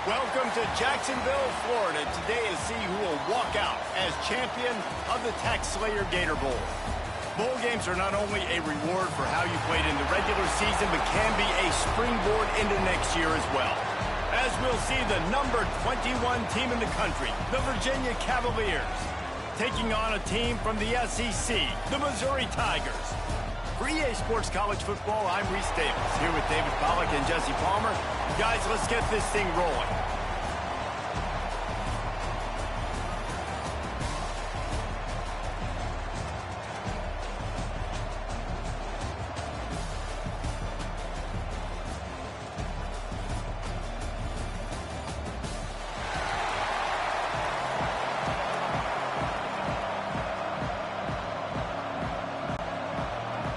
Welcome to Jacksonville, Florida. Today to see who will walk out as champion of the Tax Slayer Gator Bowl. Bowl games are not only a reward for how you played in the regular season, but can be a springboard into next year as well. As we'll see the number 21 team in the country, the Virginia Cavaliers, taking on a team from the SEC, the Missouri Tigers. For EA Sports College Football, I'm Reese Davis, here with David Pollack and Jesse Palmer. Guys, let's get this thing rolling.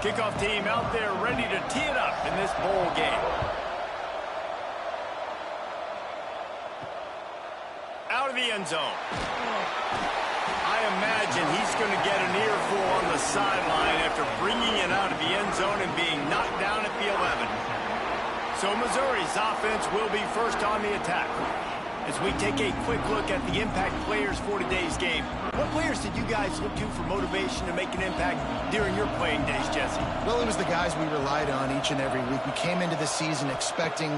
Kickoff team out there ready to tee it up in this bowl game. Out of the end zone. I imagine he's going to get an earful on the sideline after bringing it out of the end zone and being knocked down at the 11. So Missouri's offense will be first on the attack. As we take a quick look at the impact players for today's game, what players did you guys look to for motivation to make an impact during your playing days, Jesse? Well, it was the guys we relied on each and every week. We came into the season expecting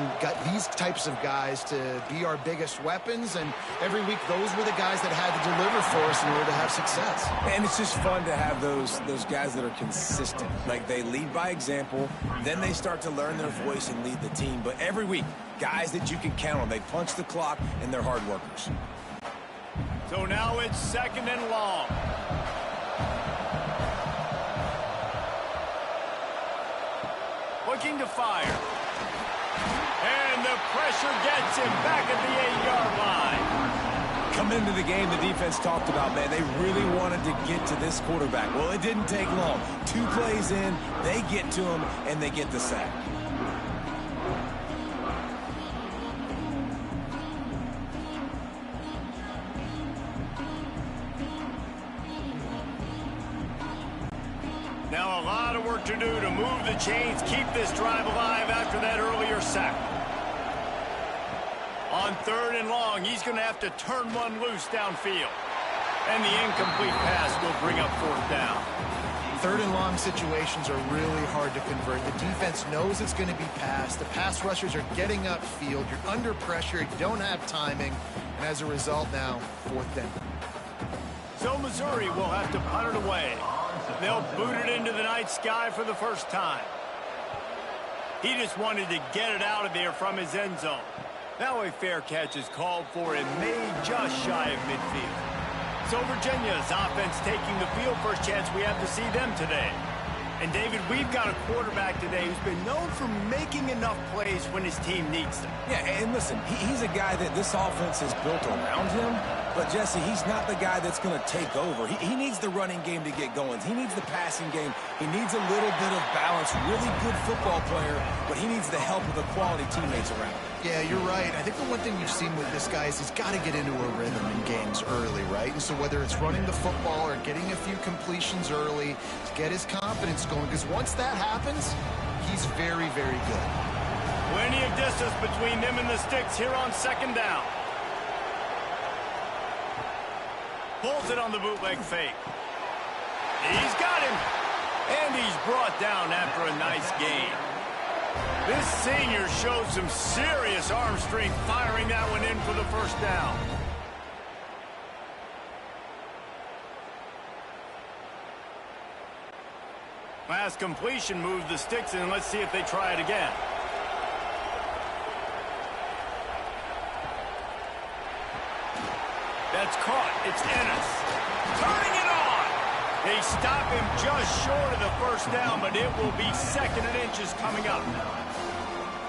these types of guys to be our biggest weapons, and every week those were the guys that had to deliver for us in order to have success. And it's just fun to have those guys that are consistent. Like, they lead by example, then they start to learn their voice and lead the team. But every week, guys that you can count on. They punch the clock, and they're hard workers. So now it's second and long. Looking to fire. And the pressure gets him back at the 8-yard line. Coming into the game, the defense talked about, man, they really wanted to get to this quarterback. Well, it didn't take long. 2 plays in, they get to him, and they get the sack. Now a lot of work to do to move the chains, keep this drive alive after that earlier sack. On third and long, he's going to have to turn one loose downfield. And the incomplete pass will bring up fourth down. Third and long situations are really hard to convert. The defense knows it's going to be passed. The pass rushers are getting upfield. You're under pressure. You don't have timing. And as a result now, fourth down. So Missouri will have to punt it away. They'll boot it into the night sky for the first time. He just wanted to get it out of there from his end zone. Now a fair catch is called for and made just shy of midfield. So Virginia's offense taking the field. First chance we have to see them today. And David, we've got a quarterback today who's been known for making enough plays when his team needs them. Yeah, and listen, he's a guy that this offense is built around him. But, Jesse, he's not the guy that's going to take over. He needs the running game to get going. He needs the passing game. He needs a little bit of balance. Really good football player, but he needs the help of the quality teammates around him. Yeah, you're right. I think the one thing you've seen with this guy is he's got to get into a rhythm in games early, right? And so whether it's running the football or getting a few completions early to get his confidence going, because once that happens, he's very, very good. Plenty of distance between them and the sticks here on second down. Pulls it on the bootleg fake. He's got him. And he's brought down after a nice gain. This senior showed some serious arm strength firing that one in for the first down. Last completion moved the sticks in. Let's see if they try it again. That's caught. It's Ennis. Turning it on. They stop him just short of the first down, but it will be second and inches coming up.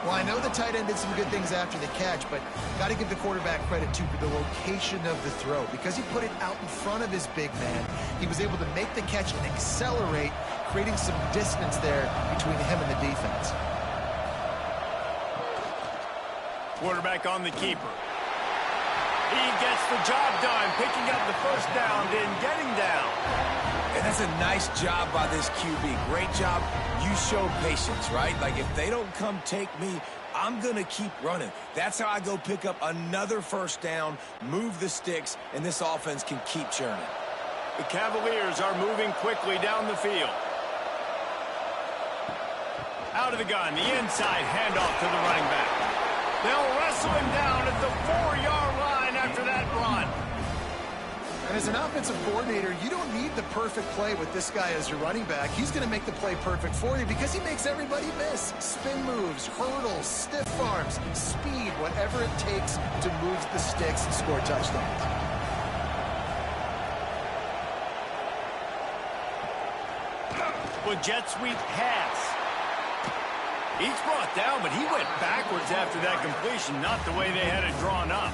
Well, I know the tight end did some good things after the catch, but got to give the quarterback credit, too, for the location of the throw. Because he put it out in front of his big man, he was able to make the catch and accelerate, creating some distance there between him and the defense. Quarterback on the keeper. He gets the job done, picking up the first down, then getting down. And that's a nice job by this QB. Great job. You show patience, right? Like, if they don't come take me, I'm going to keep running. That's how I go pick up another first down, move the sticks, and this offense can keep churning. The Cavaliers are moving quickly down the field. Out of the gun, the inside handoff to the running back. They'll wrestle him down at the 4-yard line after that run. And as an offensive coordinator, you don't need the perfect play with this guy as your running back. He's going to make the play perfect for you because he makes everybody miss. Spin moves, hurdles, stiff arms, speed, whatever it takes to move the sticks and score touchdowns. With jet sweep pass. He's brought down, but he went backwards after that completion, not the way they had it drawn up.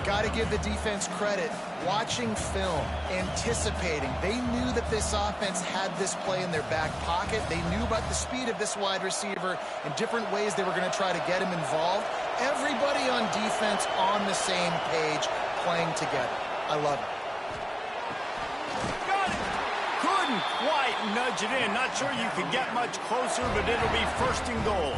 Got to give the defense credit. Watching film, anticipating. They knew that this offense had this play in their back pocket. They knew about the speed of this wide receiver and different ways they were going to try to get him involved. Everybody on defense on the same page, playing together. I love it. Got it. Couldn't quite nudge it in. Not sure you could get much closer, but it'll be first and goal.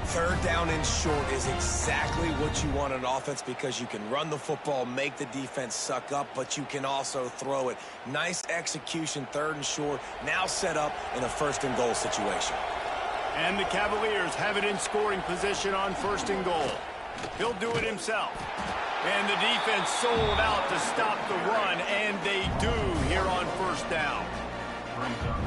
Third down and short is exactly what you want on offense because you can run the football, make the defense suck up, but you can also throw it. Nice execution, third and short, now set up in a first and goal situation. And the Cavaliers have it in scoring position on first and goal. He'll do it himself. And the defense sold out to stop the run, and they do here on first down.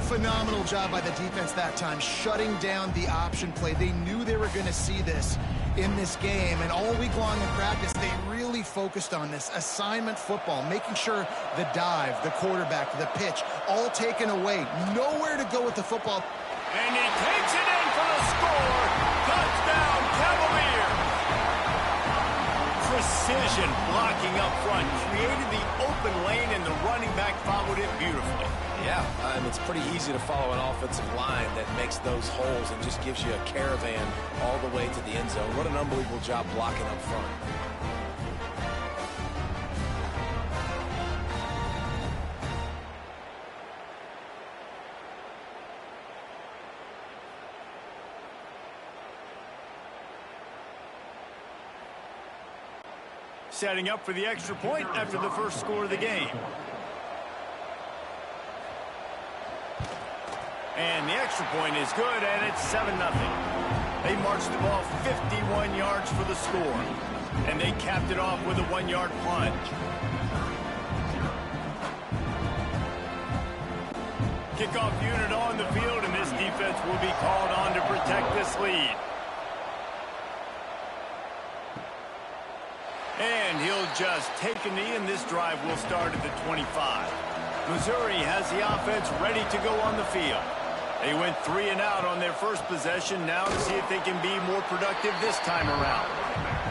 Phenomenal job by the defense that time, shutting down the option play. They knew they were going to see this in this game, and all week long in practice, they really focused on this assignment football, making sure the dive, the quarterback, the pitch, all taken away. Nowhere to go with the football. And he takes it in for the score. Touchdown, Cavaliers. Precision blocking up front, created the open lane, and the running back followed it beautifully. Yeah, it's pretty easy to follow an offensive line that makes those holes and just gives you a caravan all the way to the end zone. What an unbelievable job blocking up front. Setting up for the extra point after the first score of the game. And the extra point is good, and it's 7-0. They marched the ball 51 yards for the score. And they capped it off with a 1-yard plunge. Kickoff unit on the field, and this defense will be called on to protect this lead. And he'll just take a knee, and this drive will start at the 25. Missouri has the offense ready to go on the field. They went 3 and out on their first possession, now to see if they can be more productive this time around.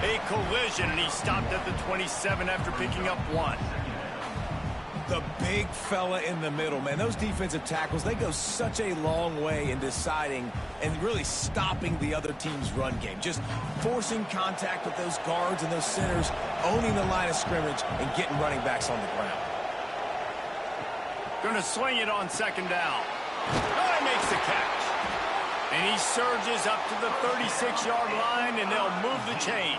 A collision, and he stopped at the 27 after picking up 1. The big fella in the middle, man. Those defensive tackles, they go such a long way in deciding and really stopping the other team's run game. Just forcing contact with those guards and those centers, owning the line of scrimmage, and getting running backs on the ground. Going to swing it on second down. Oh, he makes the catch. And he surges up to the 36-yard line, and they'll move the chains.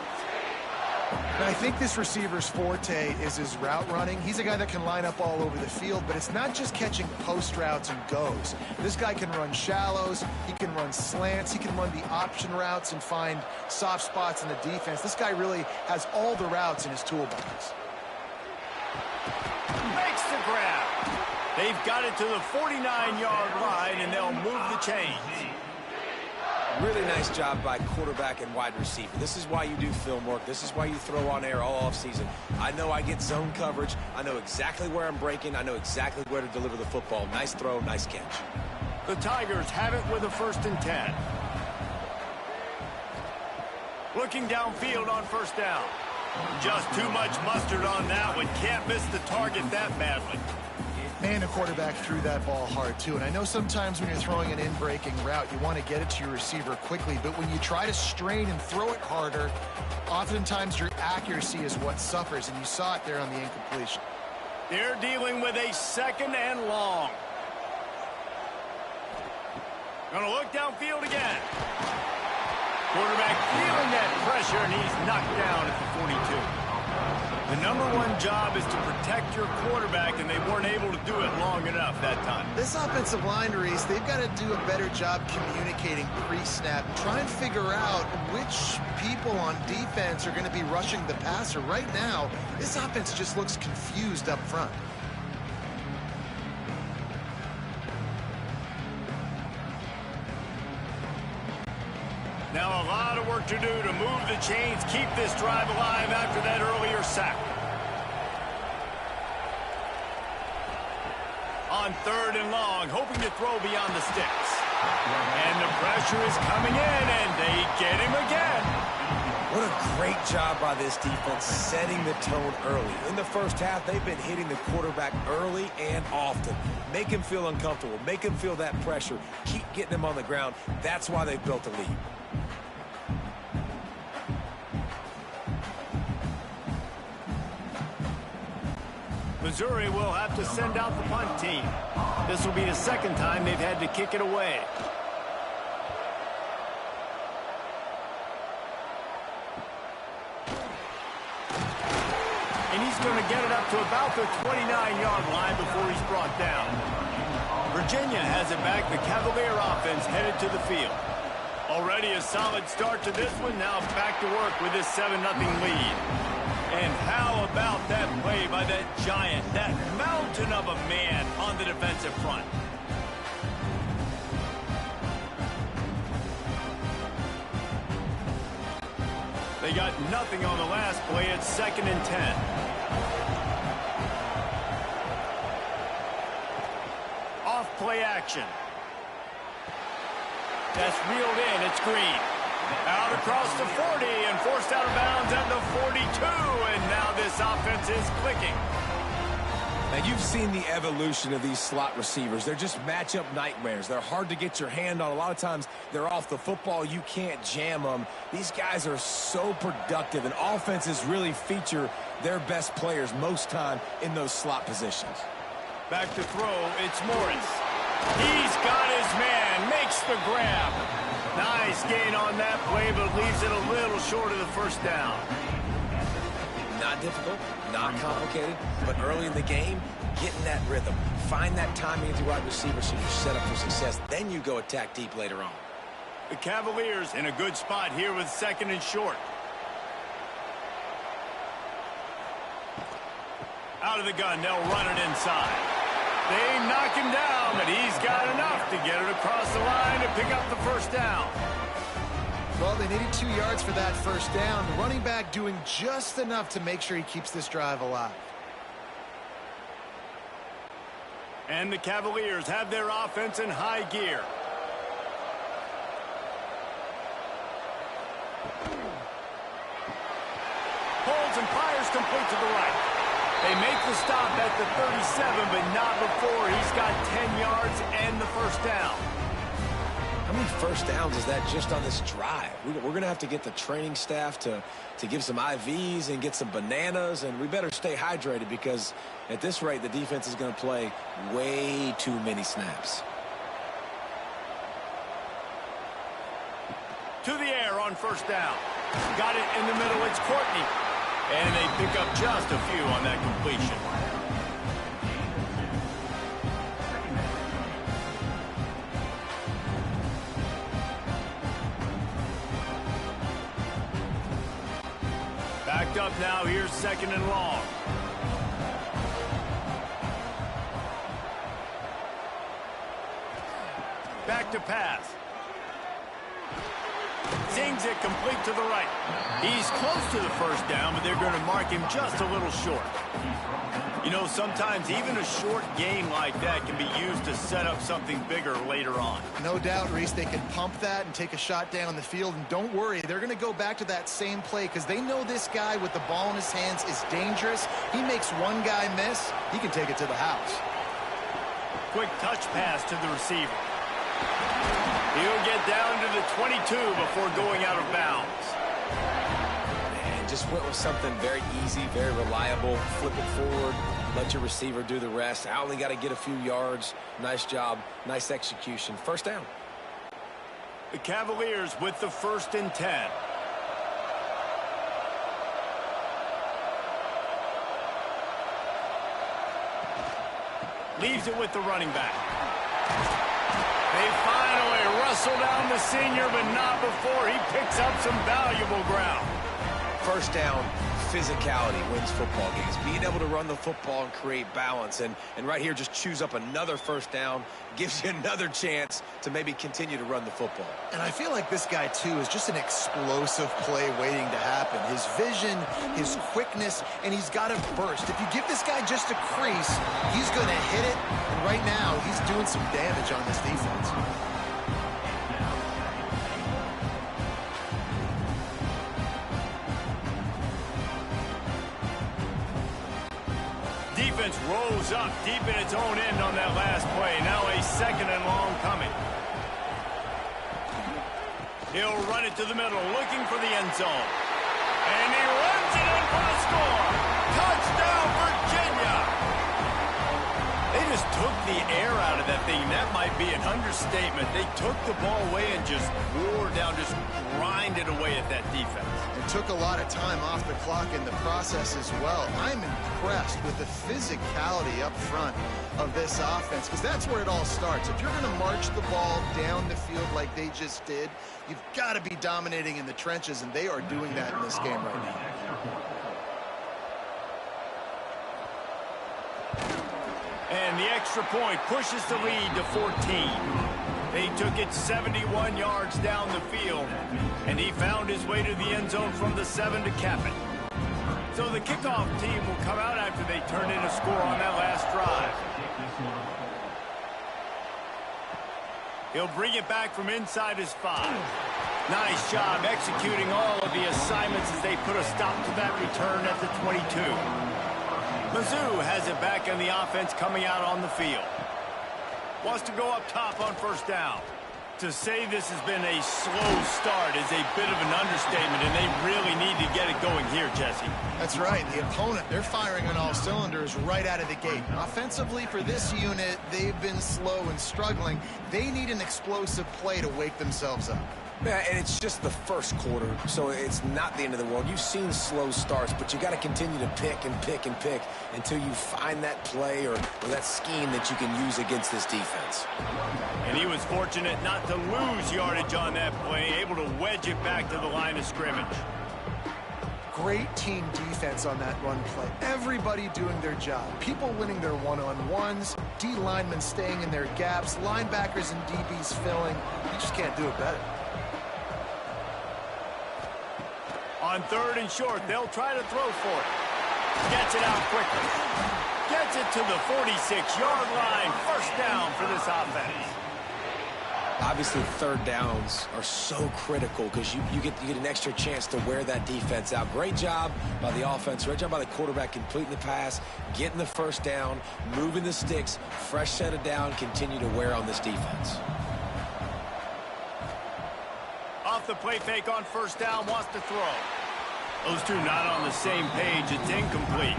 And I think this receiver's forte is his route running. He's a guy that can line up all over the field, but it's not just catching post routes and goes. This guy can run shallows, he can run slants, he can run the option routes and find soft spots in the defense. This guy really has all the routes in his toolbox. Makes the grab. They've got it to the 49-yard line, and they'll move the chains. Really nice job by quarterback and wide receiver. This is why you do film work. This is why you throw on air all offseason. I know I get zone coverage. I know exactly where I'm breaking. I know exactly where to deliver the football. Nice throw, nice catch. The Tigers have it with a 1st and 10. Looking downfield on first down. Just too much mustard on that one. Can't miss the target that badly. Man, the quarterback threw that ball hard, too. And I know sometimes when you're throwing an in-breaking route, you want to get it to your receiver quickly. But when you try to strain and throw it harder, oftentimes your accuracy is what suffers. And you saw it there on the incompletion. They're dealing with a 2nd and long. Gonna look downfield again. Quarterback feeling that pressure, and he's knocked down at the 42. The #1 job is to protect your quarterback, and they weren't able to do it long enough that time. This offensive line, Reese, they've got to do a better job communicating pre-snap. Try and figure out which people on defense are going to be rushing the passer. Right now, this offense just looks confused up front. Now a lot of work to do to move the chains, keep this drive alive after that earlier sack. On 3rd and long, hoping to throw beyond the sticks. And the pressure is coming in, and they get him again. What a great job by this defense setting the tone early. In the first half, they've been hitting the quarterback early and often. Make him feel uncomfortable. Make him feel that pressure. Keep getting him on the ground. That's why they've built a lead. Missouri will have to send out the punt team. This will be the 2nd time they've had to kick it away. And he's going to get it up to about the 29-yard line before he's brought down. Virginia has it back. The Cavalier offense headed to the field. Already a solid start to this one. Now back to work with this 7-0 lead. And how about that play by that giant, that mountain of a man on the defensive front? They got nothing on the last play. It's 2nd and 10. Off play action. That's reeled in. It's Green. Out across the 40 and forced out of bounds at the 42. And now this offense is clicking. Now, you've seen the evolution of these slot receivers. They're just matchup nightmares. They're hard to get your hand on. A lot of times, they're off the football. You can't jam them. These guys are so productive, and offenses really feature their best players most time in those slot positions. Back to throw, it's Morris. He's got his man, makes the grab. Nice gain on that play, but leaves it a little short of the 1st down. Not difficult, not complicated, but early in the game, getting that rhythm. Find that timing at the wide receiver so you're set up for success. Then you go attack deep later on. The Cavaliers in a good spot here with 2nd and short. Out of the gun, they'll run it inside. They knock him down, but he's got enough to get it across the line to pick up the 1st down. Well, they needed 2 yards for that 1st down. The running back doing just enough to make sure he keeps this drive alive. And the Cavaliers have their offense in high gear. Holds and fires complete to the right. They make the stop at the 37, but not before he's got 10 yards and the 1st down. How many 1st downs is that just on this drive? We're going to have to get the training staff to give some IVs and get some bananas, and we better stay hydrated because at this rate, the defense is going to play way too many snaps. To the air on 1st down. Got it in the middle. It's Courtney. And they pick up just a few on that completion. Backed up now. Here's 2nd and long. Back to pass. Sings it complete to the right. He's close to the 1st down, but they're going to mark him just a little short. You know, sometimes even a short gain like that can be used to set up something bigger later on. No doubt, Reese, they can pump that and take a shot down the field. And don't worry, they're going to go back to that same play because they know this guy with the ball in his hands is dangerous. He makes one guy miss, he can take it to the house. Quick touch pass to the receiver. He'll get down to the 22 before going out of bounds. And just went with something very easy, very reliable. Flip it forward, let your receiver do the rest. I only got to get a few yards. Nice job, nice execution. 1st down. The Cavaliers with the 1st and 10. Leaves it with the running back. They finally wrestle down the senior, but not before he picks up some valuable ground. First down, physicality wins football games. Being able to run the football and create balance. And right here, just choose up another first down, gives you another chance to maybe continue to run the football. And I feel like this guy, too, is just an explosive play waiting to happen. His vision, his quickness, and he's got a burst. If you give this guy just a crease, he's going to hit it. And right now, he's doing some damage on this defense. Defense rolls up deep in its own end on that last play. Now a 2nd and long coming. He'll run it to the middle, looking for the end zone. And he runs it in for a score. Touchdown, Virginia! They just took the air out of that thing. That might be an understatement. They took the ball away and just wore down, just grinded away at that defense. It took a lot of time off the clock in the process as well. I'm impressed with the physicality up front of this offense, because that's where it all starts. If you're going to march the ball down the field like they just did, you've got to be dominating in the trenches, and they are doing that in this game right now. And the extra point pushes the lead to 14. They took it 71 yards down the field, and he found his way to the end zone from the 7 to cap it. So the kickoff team will come out after they turn in a score on that last drive. He'll bring it back from inside his 5. Nice job executing all of the assignments as they put a stop to that return at the 22. Mizzou has it back in the offense coming out on the field. Wants to go up top on 1st down. To say this has been a slow start is a bit of an understatement, and they really need to get it going here, Jesse. That's right. The opponent, they're firing on all cylinders right out of the gate. Offensively, for this unit, they've been slow and struggling. They need an explosive play to wake themselves up. Yeah, and it's just the first quarter, so it's not the end of the world. You've seen slow starts, but you got to continue to pick and pick and pick until you find that play or that scheme that you can use against this defense. And he was fortunate not to lose yardage on that play, able to wedge it back to the line of scrimmage. Great team defense on that run play. Everybody doing their job. People winning their one-on-ones, D linemen staying in their gaps, linebackers and DBs filling. You just can't do it better. On 3rd and short, they'll try to throw for it. Gets it out quickly. Gets it to the 46-yard line. 1st down for this offense. Obviously, 3rd downs are so critical because you get an extra chance to wear that defense out. Great job by the offense. Great job by the quarterback completing the pass, getting the 1st down, moving the sticks, fresh set of down, continue to wear on this defense. Off the play fake on 1st down, wants to throw. Those two not on the same page. It's incomplete.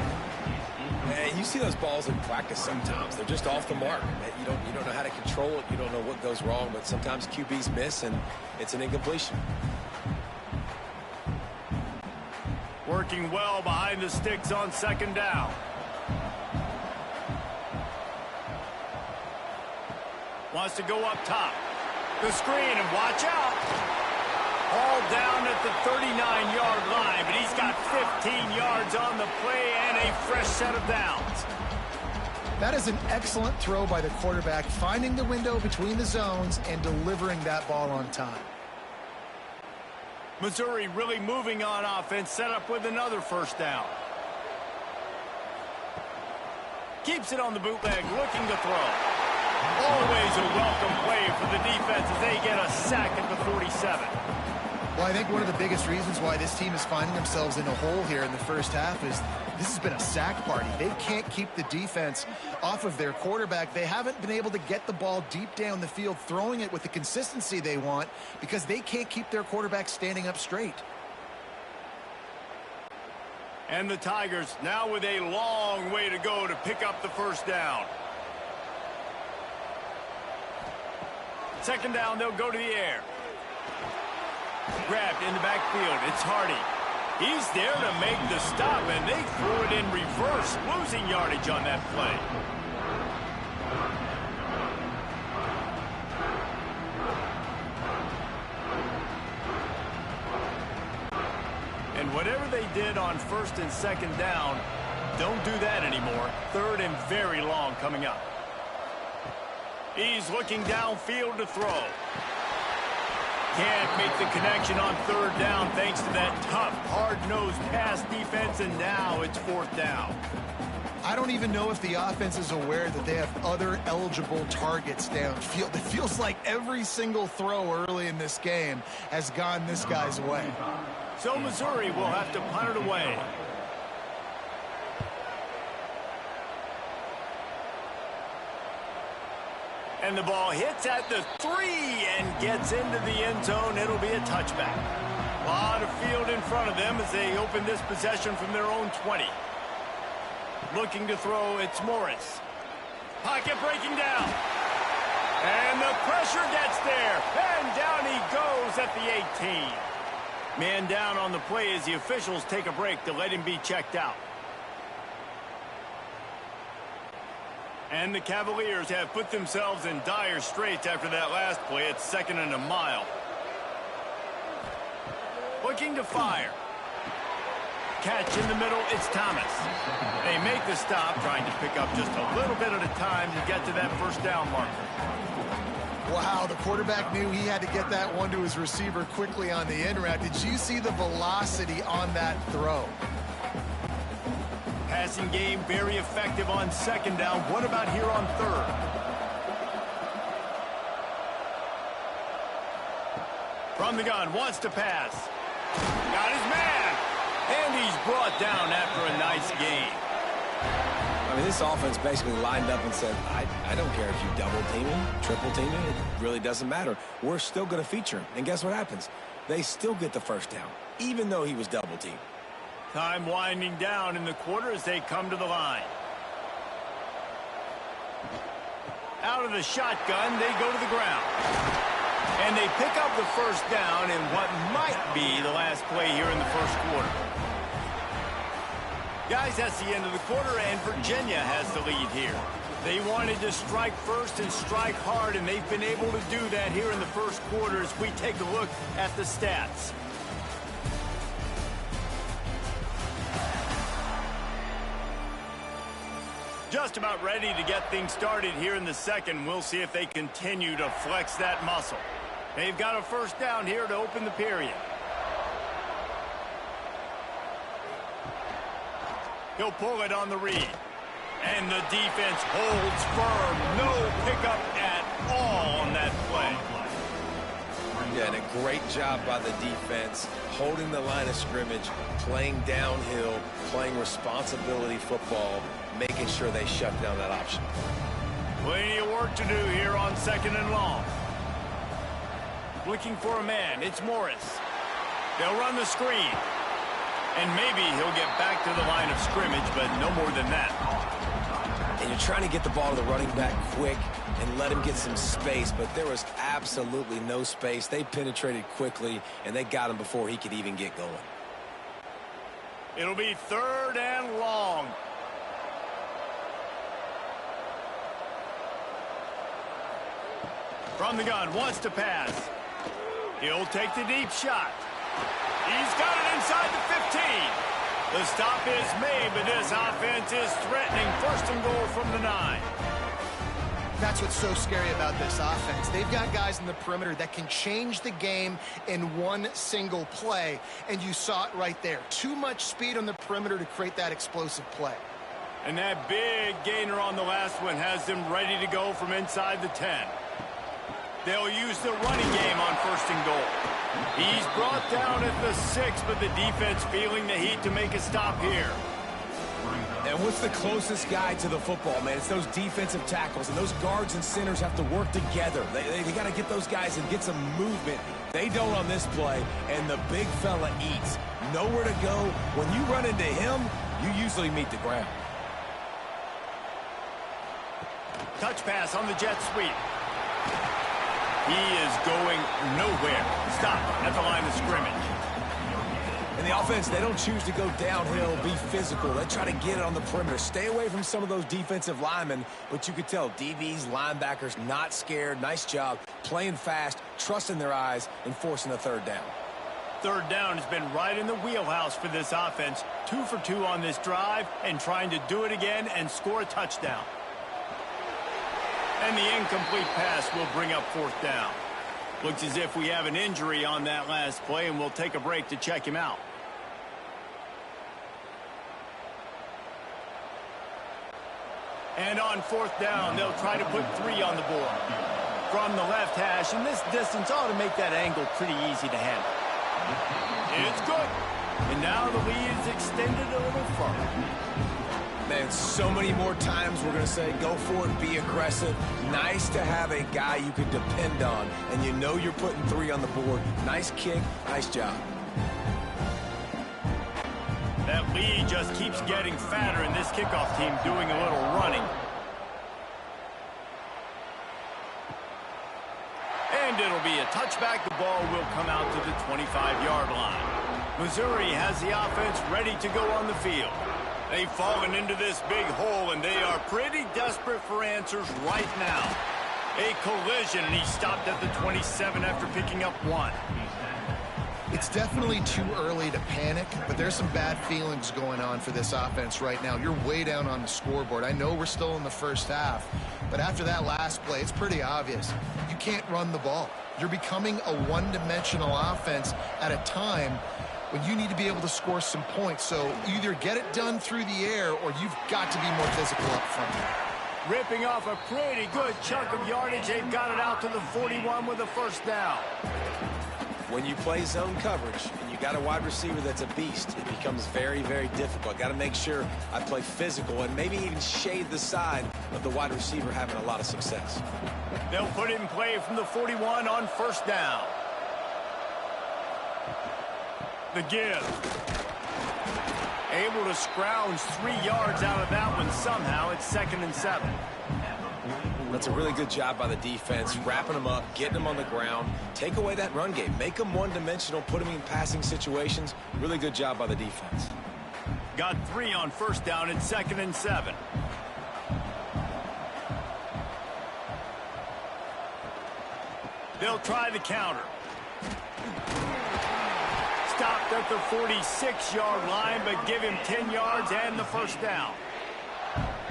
And you see those balls in practice sometimes. They're just off the mark. You don't know how to control it. You don't know what goes wrong, but sometimes QBs miss, and it's an incompletion. Working well behind the sticks on 2nd down. Wants to go up top. The screen, and watch out. All down at the 39-yard line, but he's got 15 yards on the play and a fresh set of downs. That is an excellent throw by the quarterback, finding the window between the zones and delivering that ball on time. Missouri really moving on offense, set up with another 1st down. Keeps it on the bootleg, looking to throw. Always a welcome play for the defense as they get a sack at the 47. Well, I think one of the biggest reasons why this team is finding themselves in a hole here in the 1st half is this has been a sack party. They can't keep the defense off of their quarterback. They haven't been able to get the ball deep down the field, throwing it with the consistency they want because they can't keep their quarterback standing up straight. And the Tigers now with a long way to go to pick up the 1st down. 2nd down, they'll go to the air. Grabbed in the backfield. It's Hardy. He's there to make the stop, and they threw it in reverse, losing yardage on that play. And whatever they did on first and second down, don't do that anymore. Third and very long coming up. He's looking downfield to throw. Can't make the connection on third down thanks to that tough, hard-nosed pass defense, and now it's fourth down. I don't even know if the offense is aware that they have other eligible targets downfield. It feels like every single throw early in this game has gone this guy's way. So Missouri will have to punt it away. And the ball hits at the 3 and gets into the end zone. It'll be a touchback. A lot of field in front of them as they open this possession from their own 20. Looking to throw, it's Morris. Pocket breaking down. And the pressure gets there. And down he goes at the 18. Man down on the play as the officials take a break to let him be checked out. And the Cavaliers have put themselves in dire straits after that last play. It's 2nd and a mile. Looking to fire. Catch in the middle, it's Thomas. They make the stop, trying to pick up just a little bit at a time to get to that first down marker. Wow, the quarterback knew he had to get that one to his receiver quickly on the in route. Did you see the velocity on that throw? Passing game very effective on second down. What about here on third? From the gun, wants to pass. Got his man. And he's brought down after a nice gain. I mean, this offense basically lined up and said, I don't care if you double team him, triple team him. It really doesn't matter. We're still going to feature him. And guess what happens? They still get the first down, even though he was double teamed. Time winding down in the quarter as they come to the line. Out of the shotgun, they go to the ground. And they pick up the first down in what might be the last play here in the first quarter. Guys, that's the end of the quarter, and Virginia has the lead here. They wanted to strike first and strike hard, and they've been able to do that here in the first quarter as we take a look at the stats. Just about ready to get things started here in the second. We'll see if they continue to flex that muscle. They've got a first down here to open the period. He'll pull it on the read. And the defense holds firm. No pickup at all on that play. Yeah, and a great job by the defense, holding the line of scrimmage, playing downhill, playing responsibility football, making sure they shut down that option. Plenty of work to do here on second and long. Looking for a man, it's Morris. They'll run the screen. And maybe he'll get back to the line of scrimmage, but no more than that. And you're trying to get the ball to the running back quick and let him get some space, but there was absolutely no space. They penetrated quickly, and they got him before he could even get going. It'll be third and long. From the gun, wants to pass. He'll take the deep shot. He's got it inside the 15. The stop is made, but this offense is threatening. First and goal from the 9. That's what's so scary about this offense. They've got guys in the perimeter that can change the game in one single play, and you saw it right there. Too much speed on the perimeter to create that explosive play. And that big gainer on the last one has them ready to go from inside the 10. They'll use the running game on first and goal. He's brought down at the 6, but the defense feeling the heat to make a stop here. And what's the closest guy to the football, man? It's those defensive tackles, and those guards and centers have to work together. They got to get those guys and get some movement. They don't on this play, and the big fella eats. Nowhere to go. When you run into him, you usually meet the ground. Touch pass on the jet sweep. He is going nowhere. Stop at the line of scrimmage. And the offense, they don't choose to go downhill, be physical. They try to get it on the perimeter. Stay away from some of those defensive linemen, but you could tell DBs, linebackers, not scared. Nice job playing fast, trusting their eyes, and forcing a third down. Third down has been right in the wheelhouse for this offense. 2 for 2 on this drive and trying to do it again and score a touchdown. And the incomplete pass will bring up fourth down. Looks as if we have an injury on that last play, and we'll take a break to check him out. And on fourth down, they'll try to put 3 on the board. From the left hash, and this distance ought to make that angle pretty easy to handle. It's good. And now the lead is extended a little further. Man, so many more times we're going to say, go for it, be aggressive. Nice to have a guy you can depend on, and you know you're putting 3 on the board. Nice kick, nice job. That lead just keeps getting fatter, and this kickoff team doing a little running. And it'll be a touchback. The ball will come out to the 25-yard line. Missouri has the offense ready to go on the field. They've fallen into this big hole, and they are pretty desperate for answers right now. A collision, and he stopped at the 27 after picking up 1. It's definitely too early to panic, but there's some bad feelings going on for this offense right now. You're way down on the scoreboard. I know we're still in the first half, but after that last play, it's pretty obvious. You can't run the ball. You're becoming a one-dimensional offense at a time when you need to be able to score some points. So either get it done through the air or you've got to be more physical up front. Ripping off a pretty good chunk of yardage. They've got it out to the 41 with a first down. When you play zone coverage and you got a wide receiver that's a beast, it becomes very, very difficult. Got to make sure I play physical and maybe even shade the side of the wide receiver having a lot of success. They'll put it in play from the 41 on first down. The give. Able to scrounge 3 yards out of that one somehow. It's 2nd and 7. That's a really good job by the defense, wrapping them up, getting them on the ground. Take away that run game. Make them one-dimensional, put them in passing situations. Really good job by the defense. Got 3 on first down. It's 2nd and 7. They'll try the counter. Stopped at the 46-yard line, but give him 10 yards and the first down.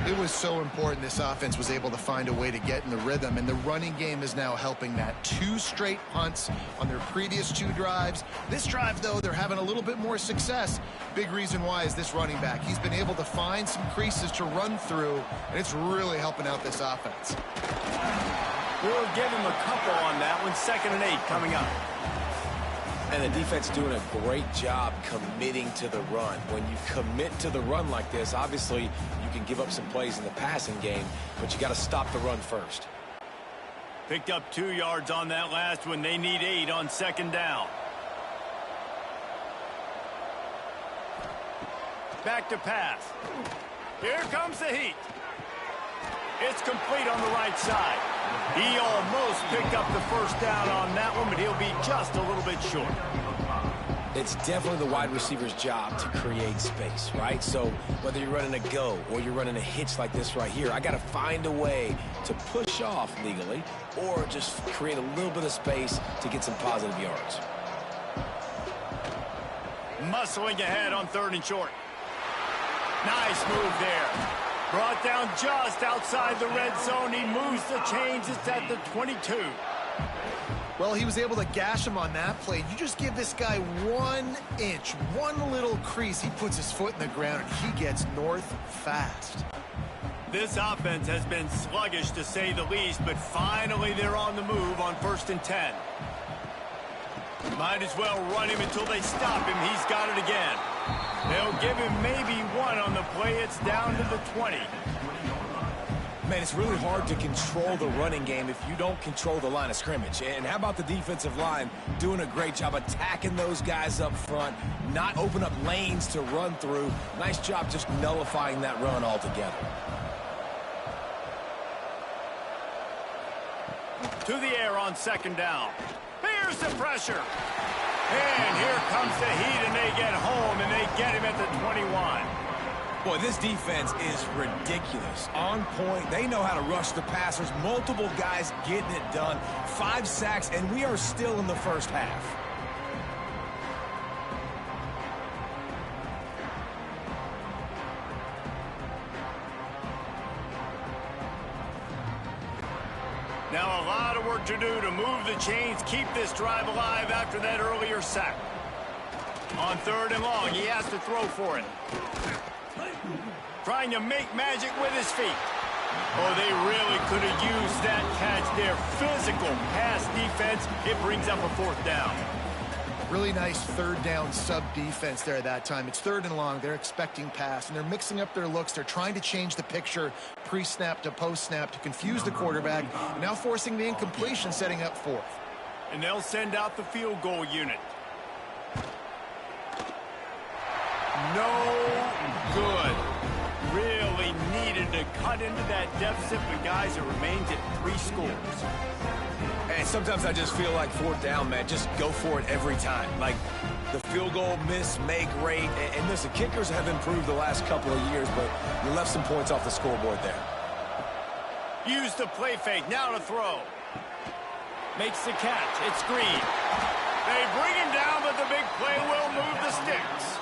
It was so important this offense was able to find a way to get in the rhythm, and the running game is now helping that. 2 straight punts on their previous 2 drives. This drive, though, they're having a little bit more success. Big reason why is this running back. He's been able to find some creases to run through, and it's really helping out this offense. We'll give him a couple on that one. 2nd and 8 coming up. And the defense doing a great job committing to the run. When you commit to the run like this, obviously you can give up some plays in the passing game, but you got to stop the run first. Picked up 2 yards on that last one. They need 8 on 2nd down. Back to pass. Here comes the heat. It's complete on the right side. He almost picked up the first down on that one, but he'll be just a little bit short. It's definitely the wide receiver's job to create space, right? So whether you're running a go or you're running a hitch like this right here, I got to find a way to push off legally or just create a little bit of space to get some positive yards. Muscling ahead on 3rd and short. Nice move there. Brought down just outside the red zone. He moves the chains. It's at the 22. Well, he was able to gash him on that play. You just give this guy 1 inch, one little crease. He puts his foot in the ground, and he gets north fast. This offense has been sluggish, to say the least, but finally they're on the move on 1st and 10. Might as well run him until they stop him. He's got it again. They'll give him maybe 1 on the play. It's down to the 20. Man, it's really hard to control the running game if you don't control the line of scrimmage. And how about the defensive line doing a great job attacking those guys up front, not open up lanes to run through. Nice job just nullifying that run altogether. To the air on second down. Here's the pressure. And here comes the heat, and they get home, and they get him at the 21. Boy, this defense is ridiculous. On point. They know how to rush the passers. Multiple guys getting it done. 5 sacks, and we are still in the first half. Now a lot of work to do to move the chains, keep this drive alive after that earlier sack. On third and long, he has to throw for it. Trying to make magic with his feet. Oh, they really could have used that catch there. Physical pass defense. It brings up a 4th down. Really nice third down sub-defense there at that time. It's third and long. They're expecting pass, and they're mixing up their looks. They're trying to change the picture pre-snap to post-snap to confuse the quarterback, and now forcing the incompletion, setting up 4th. And they'll send out the field goal unit. No good. Really needed to cut into that deficit, but guys, it remains at 3 scores. And sometimes I just feel like 4th down, man. Just go for it every time. Like the field goal miss-make rate. And listen, kickers have improved the last couple of years, but you left some points off the scoreboard there. Use the play fake. Now to throw. Makes the catch. It's Green. They bring him down, but the big play will move the sticks.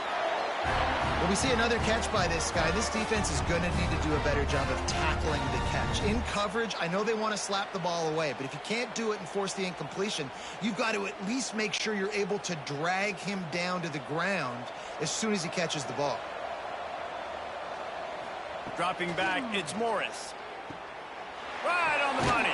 Well, we see another catch by this guy. This defense is going to need to do a better job of tackling the catch. In coverage, I know they want to slap the ball away, but if you can't do it and force the incompletion, you've got to at least make sure you're able to drag him down to the ground as soon as he catches the ball. Dropping back, it's Morris. Right on the money.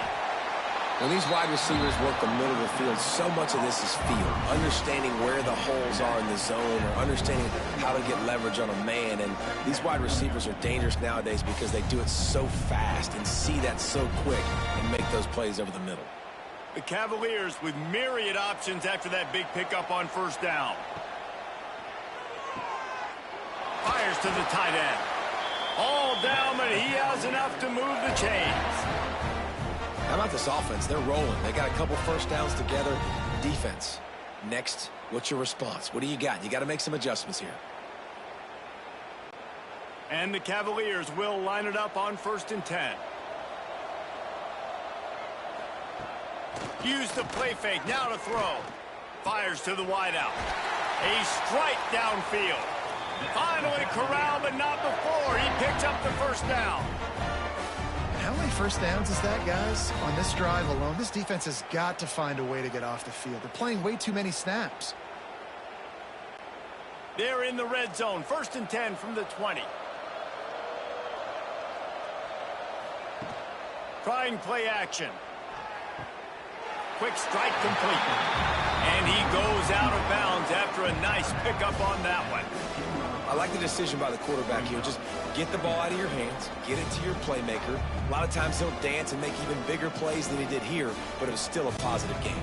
When these wide receivers work the middle of the field, so much of this is feel. Understanding where the holes are in the zone, or understanding how to get leverage on a man. And these wide receivers are dangerous nowadays because they do it so fast and see that so quick and make those plays over the middle. The Cavaliers with myriad options after that big pickup on 1st down. Fires to the tight end. All down, but he has enough to move the chains. How about this offense? They're rolling. They got a couple 1st downs together. Defense. Next, what's your response? What do you got? You got to make some adjustments here. And the Cavaliers will line it up on 1st and 10. Use the play fake. Now to throw. Fires to the wideout. A strike downfield. Finally corralled, but not before. He picks up the 1st down. How many 1st downs is that, guys? On this drive alone, this defense has got to find a way to get off the field. They're playing way too many snaps. They're in the red zone. 1st and 10 from the 20. Trying play action. Quick strike complete. And he goes out of bounds after a nice pickup on that one. I like the decision by the quarterback here. Just get the ball out of your hands, get it to your playmaker. A lot of times he'll dance and make even bigger plays than he did here, but it was still a positive game.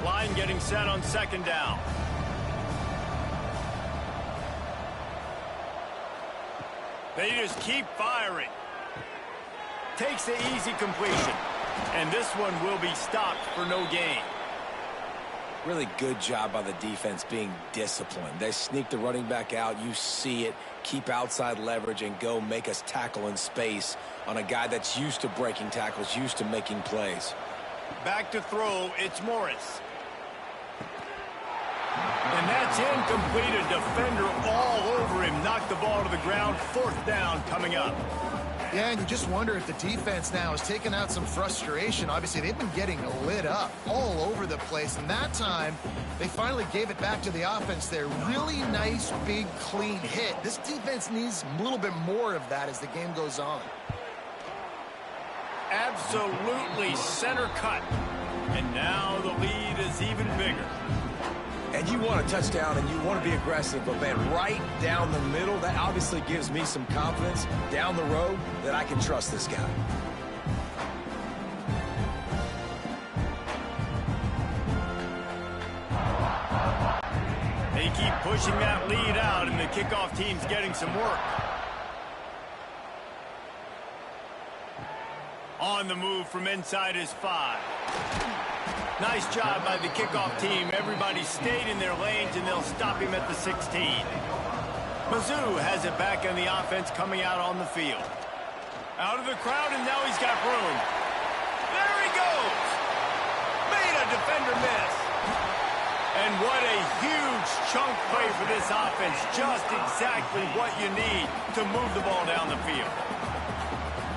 Line getting set on 2nd down. They just keep firing. Takes the easy completion. And this one will be stopped for no gain. Really good job by the defense being disciplined. They sneak the running back out. You see it. Keep outside leverage and go make us tackle in space on a guy that's used to breaking tackles, used to making plays. Back to throw. It's Morris. And that's incomplete. A defender all over him. Knocked the ball to the ground. 4th down coming up. Yeah, and you just wonder if the defense now has taken out some frustration. Obviously, they've been getting lit up all over the place. And that time, they finally gave it back to the offense there. Really nice, big, clean hit. This defense needs a little bit more of that as the game goes on. Absolutely center cut. And now the lead is even bigger. And you want a touchdown and you want to be aggressive, but man, right down the middle, that obviously gives me some confidence down the road that I can trust this guy. They keep pushing that lead out, and the kickoff team's getting some work. On the move from inside his 5. Nice job by the kickoff team. Everybody stayed in their lanes, and they'll stop him at the 16. Mizzou has it back on the offense coming out on the field. Out of the crowd, and now he's got room. There he goes! Made a defender miss. And what a huge chunk play for this offense. Just exactly what you need to move the ball down the field.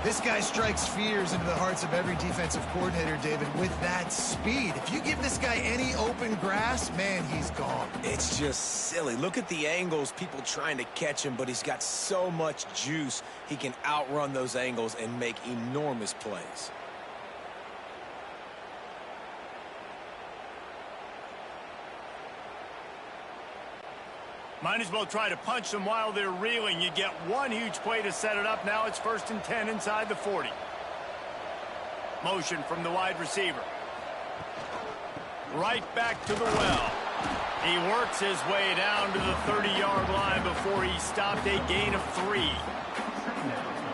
This guy strikes fears into the hearts of every defensive coordinator, David, with that speed. If you give this guy any open grass, man, he's gone. It's just silly. Look at the angles, people trying to catch him, but he's got so much juice. He can outrun those angles and make enormous plays. Might as well try to punch them while they're reeling. You get one huge play to set it up. Now it's 1st and 10 inside the 40. Motion from the wide receiver. Right back to the well. He works his way down to the 30-yard line before he stopped, a gain of 3.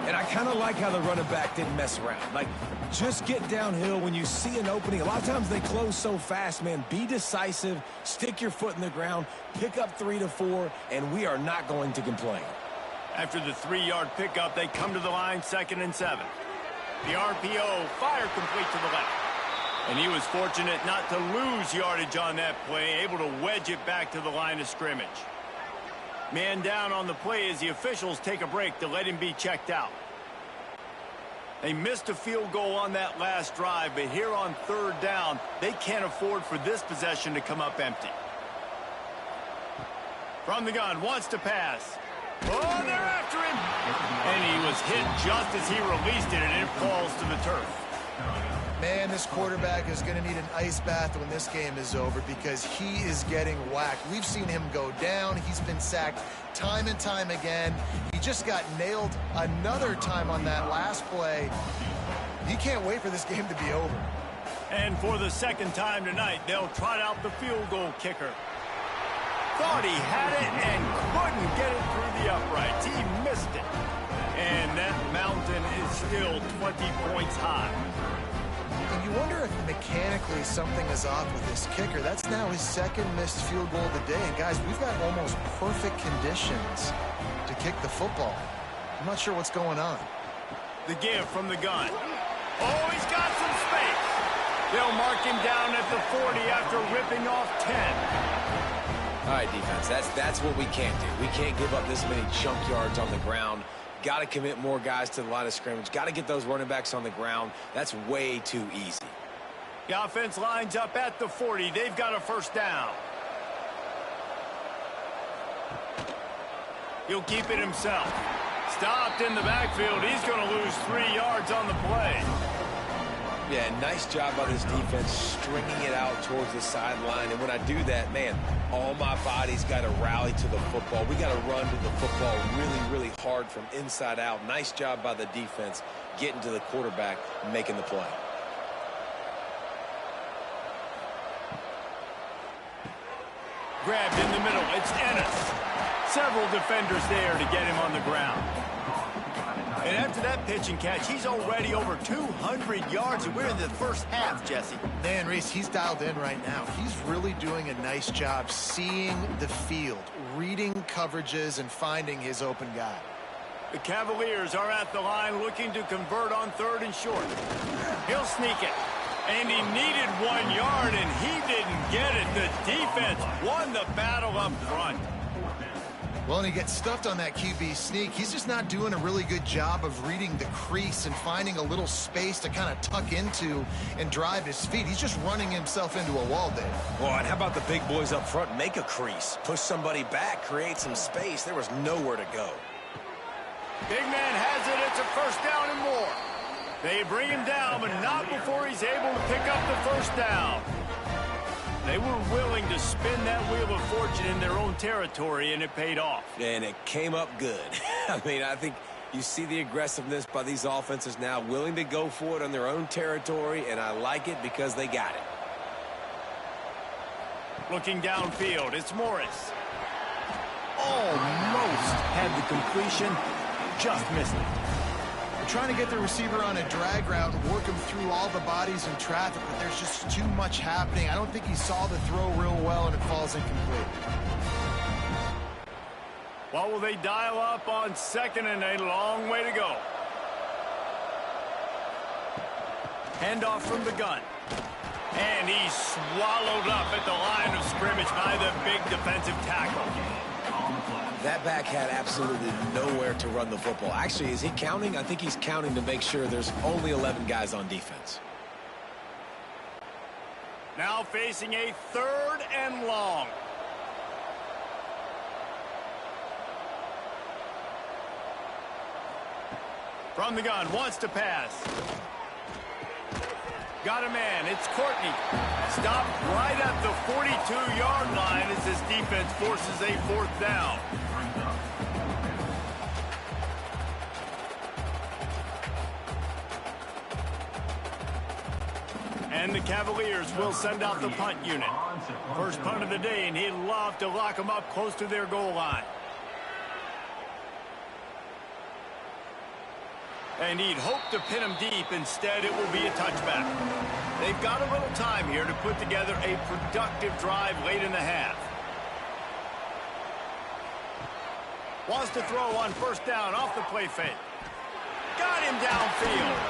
And I kind of like how the running back didn't mess around. Like, just get downhill when you see an opening. A lot of times they close so fast, man. Be decisive, stick your foot in the ground, pick up 3 to 4, and we are not going to complain. After the 3-yard pickup, they come to the line 2nd and 7. The RPO, fire complete to the left. And he was fortunate not to lose yardage on that play, able to wedge it back to the line of scrimmage. Man down on the play as the officials take a break to let him be checked out. They missed a field goal on that last drive, but here on 3rd down, they can't afford for this possession to come up empty. From the gun, wants to pass. Oh, they're after him! And he was hit just as he released it, and it falls to the turf. Man, this quarterback is going to need an ice bath when this game is over because he is getting whacked. We've seen him go down. He's been sacked time and time again. He just got nailed another time on that last play. He can't wait for this game to be over. And for the 2nd time tonight, they'll trot out the field goal kicker. Thought he had it and couldn't get it through the uprights. He missed it. And that mountain is still 20 points high. And you wonder if mechanically something is off with this kicker. That's now his 2nd missed field goal of the day. And guys, we've got almost perfect conditions to kick the football. I'm not sure what's going on. The give from the gun. Oh, he's got some space. They'll mark him down at the 40 after ripping off 10. All right, defense, that's what we can't do. We can't give up this many chunk yards on the ground. Got to commit more guys to the line of scrimmage. Got to get those running backs on the ground. That's way too easy. The offense lines up at the 40. They've got a 1st down. He'll keep it himself. Stopped in the backfield. He's going to lose 3 yards on the play. Yeah, nice job by this defense stringing it out towards the sideline. And when I do that, man, all my body's got to rally to the football. We got to run to the football really, really hard from inside out. Nice job by the defense getting to the quarterback and making the play. Grabbed in the middle. It's Ennis. Several defenders there to get him on the ground. And after that pitch and catch, he's already over 200 yards, and we're in the 1st half, Jesse. Man, Reese, he's dialed in right now. He's really doing a nice job seeing the field, reading coverages, and finding his open guy. The Cavaliers are at the line looking to convert on 3rd and short. He'll sneak it. And he needed 1 yard, and he didn't get it. The defense won the battle up front. Well, and he gets stuffed on that QB sneak. He's just not doing a really good job of reading the crease and finding a little space to kind of tuck into and drive his feet. He's just running himself into a wall, Dave. Well, and how about the big boys up front? Make a crease. Push somebody back. Create some space. There was nowhere to go. Big man has it. It's a 1st down and more. They bring him down, but not before he's able to pick up the 1st down. They were willing to spin that wheel of fortune in their own territory, and it paid off. And it came up good. I mean, I think you see the aggressiveness by these offenses now, willing to go for it on their own territory, and I like it because they got it. Looking downfield, it's Morris. Almost had the completion, just missed it. trying to get the receiver on a drag route and work him through all the bodies and traffic, but there's just too much happening. I don't think he saw the throw real well, and it falls incomplete. Well, will they dial up on 2nd and a long way to go? Handoff from the gun. And he's swallowed up at the line of scrimmage by the big defensive tackle. That back had absolutely nowhere to run the football. Actually, is he counting? I think he's counting to make sure there's only 11 guys on defense. Now facing a 3rd and long. From the gun, wants to pass. Got a man, it's Courtney. Stopped right at the 42-yard line as this defense forces a 4th down. And the Cavaliers will send out the punt unit. First punt of the day, and he'd love to lock them up close to their goal line. And he'd hope to pin him deep. Instead, it will be a touchback. They've got a little time here to put together a productive drive late in the half. Wants to throw on 1st down off the play fake. Got him downfield.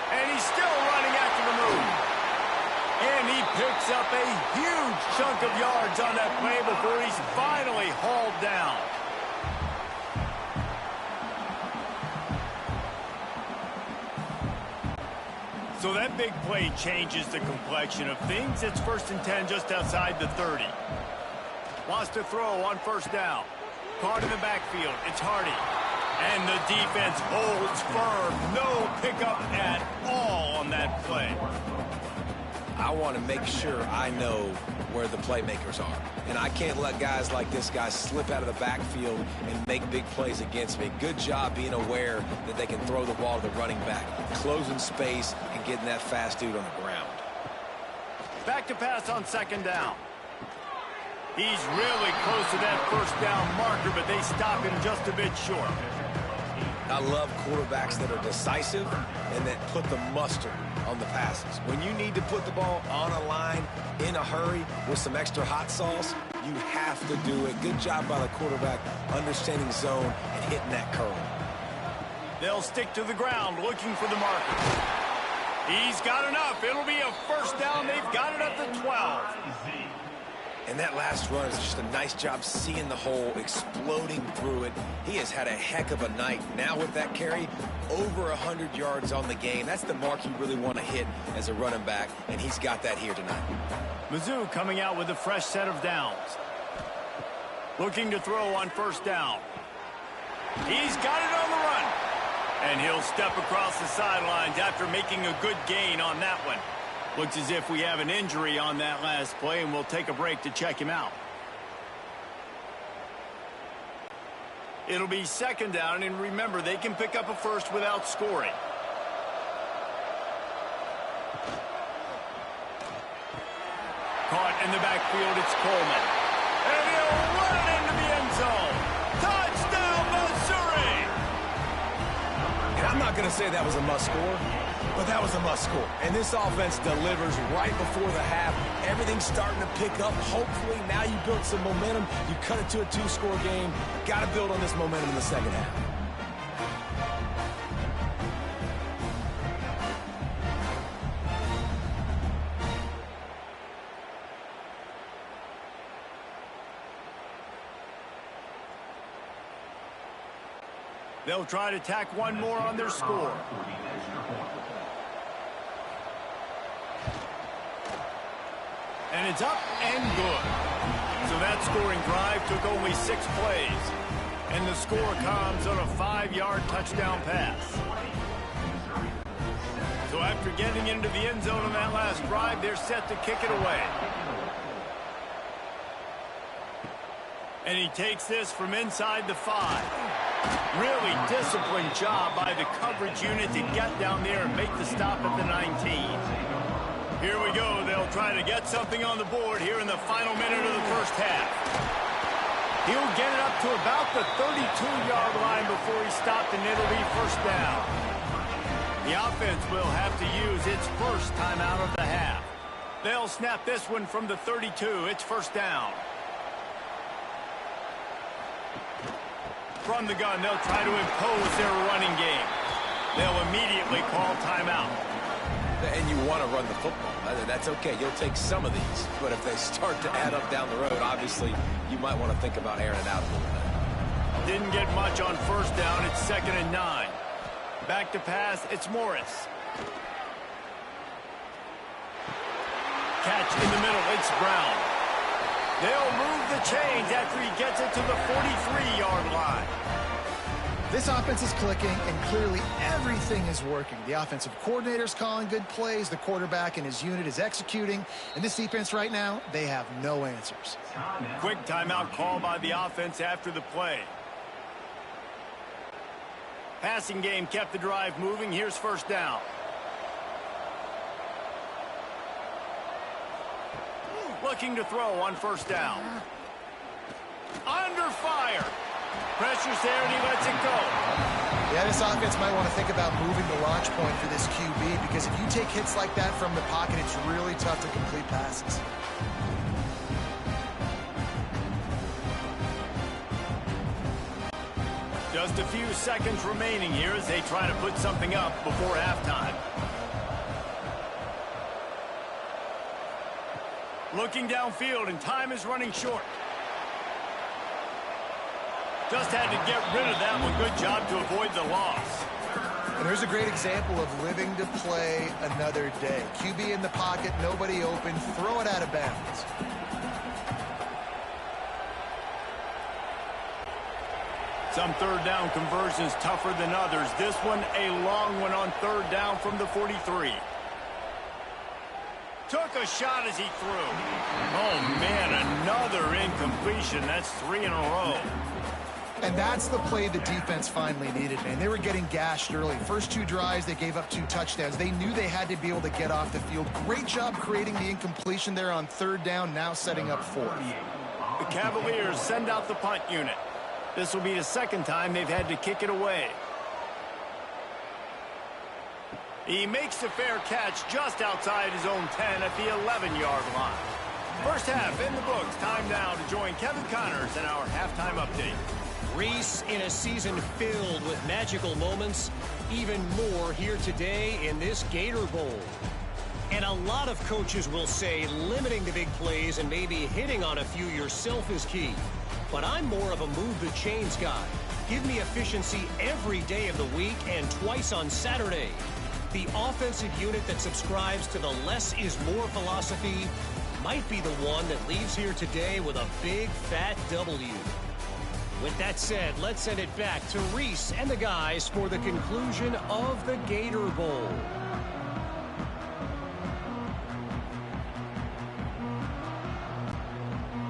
And he's still running after the move. And he picks up a huge chunk of yards on that play before he's finally hauled down. So that big play changes the complexion of things. It's 1st and 10 just outside the 30. Wants to throw on 1st down. Caught in the backfield. It's Hardy. And the defense holds firm. No pickup at all on that play. I want to make sure I know where the playmakers are. And I can't let guys like this guy slip out of the backfield and make big plays against me. Good job being aware that they can throw the ball to the running back, closing space, and getting that fast dude on the ground. Back to pass on 2nd down. He's really close to that 1st down marker, but they stop him just a bit short. I love quarterbacks that are decisive and that put the mustard on the passes. When you need to put the ball on a line in a hurry with some extra hot sauce, you have to do it. Good job by the quarterback understanding zone and hitting that curl. They'll stick to the ground looking for the marker. He's got enough. It'll be a 1st down. They've got it up to 12. And that last run is just a nice job seeing the hole, exploding through it. He has had a heck of a night. Now with that carry, over 100 yards on the game. That's the mark you really want to hit as a running back, and he's got that here tonight. Mizzou coming out with a fresh set of downs. Looking to throw on 1st down. He's got it on the run. And he'll step across the sidelines after making a good gain on that one. Looks as if we have an injury on that last play, and we'll take a break to check him out. It'll be 2nd down, and remember, they can pick up a 1st without scoring. Caught in the backfield, it's Coleman. And he'll run it into the end zone. Touchdown, Missouri! And I'm not going to say that was a must score, but that was a must score. And this offense delivers right before the half. Everything's starting to pick up. Hopefully, now you built some momentum. You cut it to a 2-score game. Got to build on this momentum in the 2nd half. They'll try to tack one more on their score. And it's up and good. So that scoring drive took only 6 plays. And the score comes on a 5-yard touchdown pass. So after getting into the end zone on that last drive, they're set to kick it away. And he takes this from inside the 5. Really disciplined job by the coverage unit to get down there and make the stop at the 19. Here we go. They'll try to get something on the board here in the final minute of the first half. He'll get it up to about the 32-yard line before he stopped, and it'll be first down. The offense will have to use its first timeout of the half. They'll snap this one from the 32. It's first down. From the gun, they'll try to impose their running game. They'll immediately call timeout. And you want to run the football. That's okay. You'll take some of these. But if they start to add up down the road, obviously, you might want to think about airing it out a little bit. Didn't get much on first down. It's 2nd and 9. Back to pass. It's Morris. Catch in the middle. It's Brown. They'll move the chains after he gets it to the 43-yard line. This offense is clicking, and clearly everything is working. The offensive coordinator's calling good plays. The quarterback and his unit is executing. And this defense right now, they have no answers. Quick timeout call by the offense after the play. Passing game kept the drive moving. Here's first down. Looking to throw on first down. Under fire. Pressure's there, and he lets it go. Yeah, this offense might want to think about moving the launch point for this QB, because if you take hits like that from the pocket, it's really tough to complete passes. Just a few seconds remaining here as they try to put something up before halftime. Looking downfield, and time is running short. Just had to get rid of that one. Good job to avoid the loss. And there's a great example of living to play another day. QB in the pocket, nobody open, throw it out of bounds. Some third down conversions tougher than others. This one a long one on third down from the 43. Took a shot as he threw. Oh, man, another incompletion. That's 3 in a row. And that's the play the defense finally needed, man. They were getting gashed early. First 2 drives, they gave up 2 touchdowns. They knew they had to be able to get off the field. Great job creating the incompletion there on third down, now setting up 4th. The Cavaliers send out the punt unit. This will be the second time they've had to kick it away. He makes the fair catch just outside his own 10 at the 11-yard line. First half in the books. Time now to join Kevin Connors in our halftime update. Reese, in a season filled with magical moments, even more here today in this Gator Bowl. And a lot of coaches will say limiting the big plays and maybe hitting on a few yourself is key. But I'm more of a move the chains guy. Give me efficiency every day of the week and twice on Saturday. The offensive unit that subscribes to the less is more philosophy might be the one that leaves here today with a big fat W. With that said, let's send it back to Reese and the guys for the conclusion of the Gator Bowl.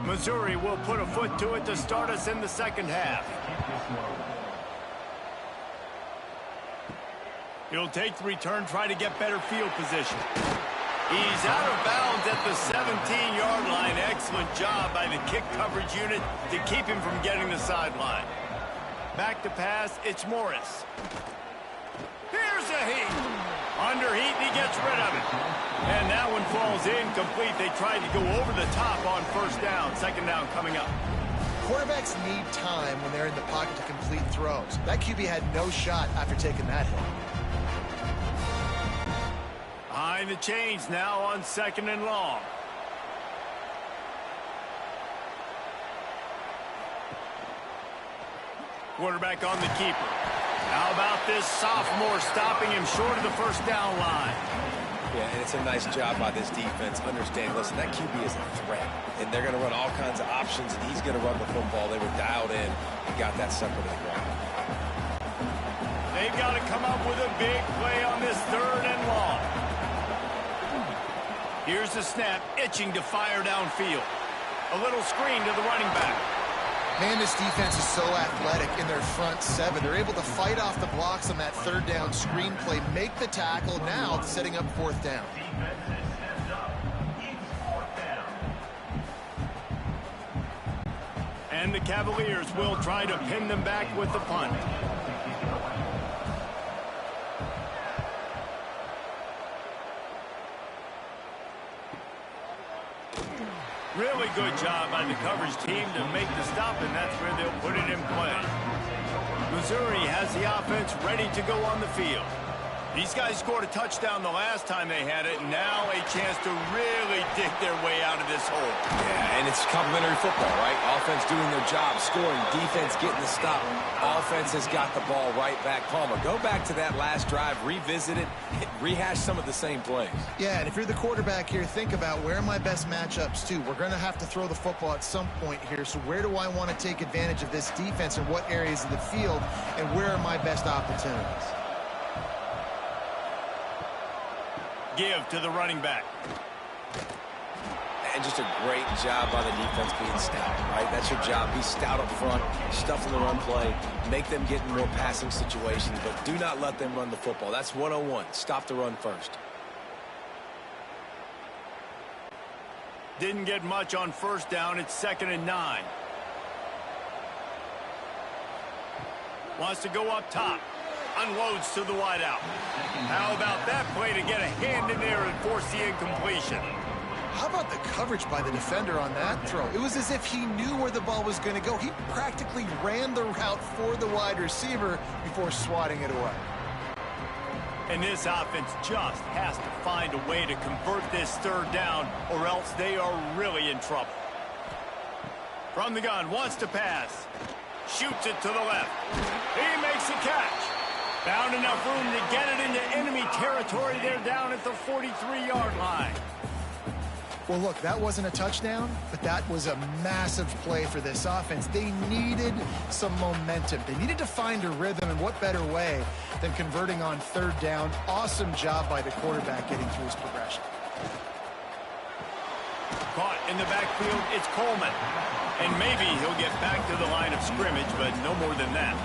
Missouri will put a foot to it to start us in the second half. He'll take the return, try to get better field position. He's out of bounds at the 17-yard line. Excellent job by the kick coverage unit to keep him from getting the sideline. Back to pass, it's Morris. Here's a heat. Under heat, and he gets rid of it. And that one falls incomplete. They tried to go over the top on first down. Second down coming up. Quarterbacks need time when they're in the pocket to complete throws. That QB had no shot after taking that hit. Behind the chains now on 2nd and long. Quarterback on the keeper. How about this sophomore stopping him short of the first down line? Yeah, and it's a nice job by this defense. Understand, listen, that QB is a threat. And they're going to run all kinds of options, and he's going to run the football. They were dialed in and got that sucker to the ground. They've got to come up with a big play on this 3rd and long. Here's the snap, itching to fire downfield. A little screen to the running back. Man, this defense is so athletic in their front 7. They're able to fight off the blocks on that 3rd down screen play, make the tackle, now setting up 4th down. And the Cavaliers will try to pin them back with the punt. Really good job by the coverage team to make the stop, and that's where they'll put it in play. Missouri has the offense ready to go on the field. These guys scored a touchdown the last time they had it. Now a chance to really dig their way out of this hole. Yeah, and it's complimentary football, right? Offense doing their job, scoring, defense getting the stop. Offense has got the ball right back. Palmer, go back to that last drive, revisit it, rehash some of the same plays. Yeah, and if you're the quarterback here, think about where are my best matchups too. We're going to have to throw the football at some point here, so where do I want to take advantage of this defense and what areas of the field, and where are my best opportunities? Give to the running back. And just a great job by the defense being stout, right? That's your job. Be stout up front, stuff in the run play, make them get in more passing situations, but do not let them run the football. That's 101. Stop the run first. Didn't get much on first down. It's 2nd and 9. Wants to go up top. Unloads to the wideout. How about that play to get a hand in there and force the incompletion? How about the coverage by the defender on that throw? It was as if he knew where the ball was going to go. He practically ran the route for the wide receiver before swatting it away. And this offense just has to find a way to convert this 3rd down, or else they are really in trouble. From the gun, wants to pass. Shoots it to the left. He makes the catch. Found enough room to get it into enemy territory. They're down at the 43-yard line. Well, look, that wasn't a touchdown, but that was a massive play for this offense. They needed some momentum. They needed to find a rhythm, and what better way than converting on 3rd down. Awesome job by the quarterback getting through his progression. Caught in the backfield, it's Coleman. And maybe he'll get back to the line of scrimmage, but no more than that.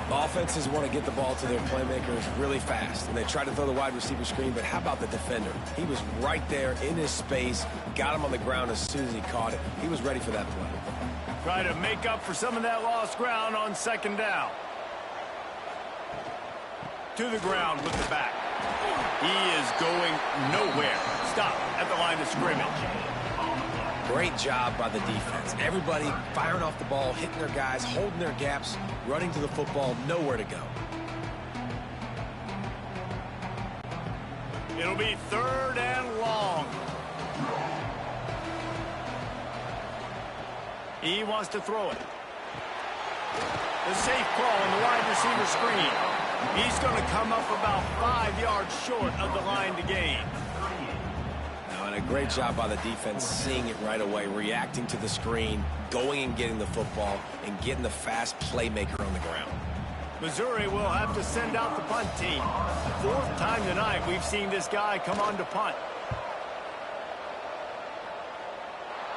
Offenses want to get the ball to their playmakers really fast, and they try to throw the wide receiver screen, but how about the defender? He was right there in his space, got him on the ground as soon as he caught it. He was ready for that play. Try to make up for some of that lost ground on 2nd down. To the ground with the back. He is going nowhere. Stop at the line of scrimmage. Great job by the defense. Everybody firing off the ball, hitting their guys, holding their gaps, running to the football, nowhere to go. It'll be 3rd and long. He wants to throw it. The safe call on the wide receiver screen. He's going to come up about 5 yards short of the line to gain. And a great job by the defense seeing it right away, reacting to the screen, going and getting the football, and getting the fast playmaker on the ground. Missouri will have to send out the punt team. 4th time tonight we've seen this guy come on to punt.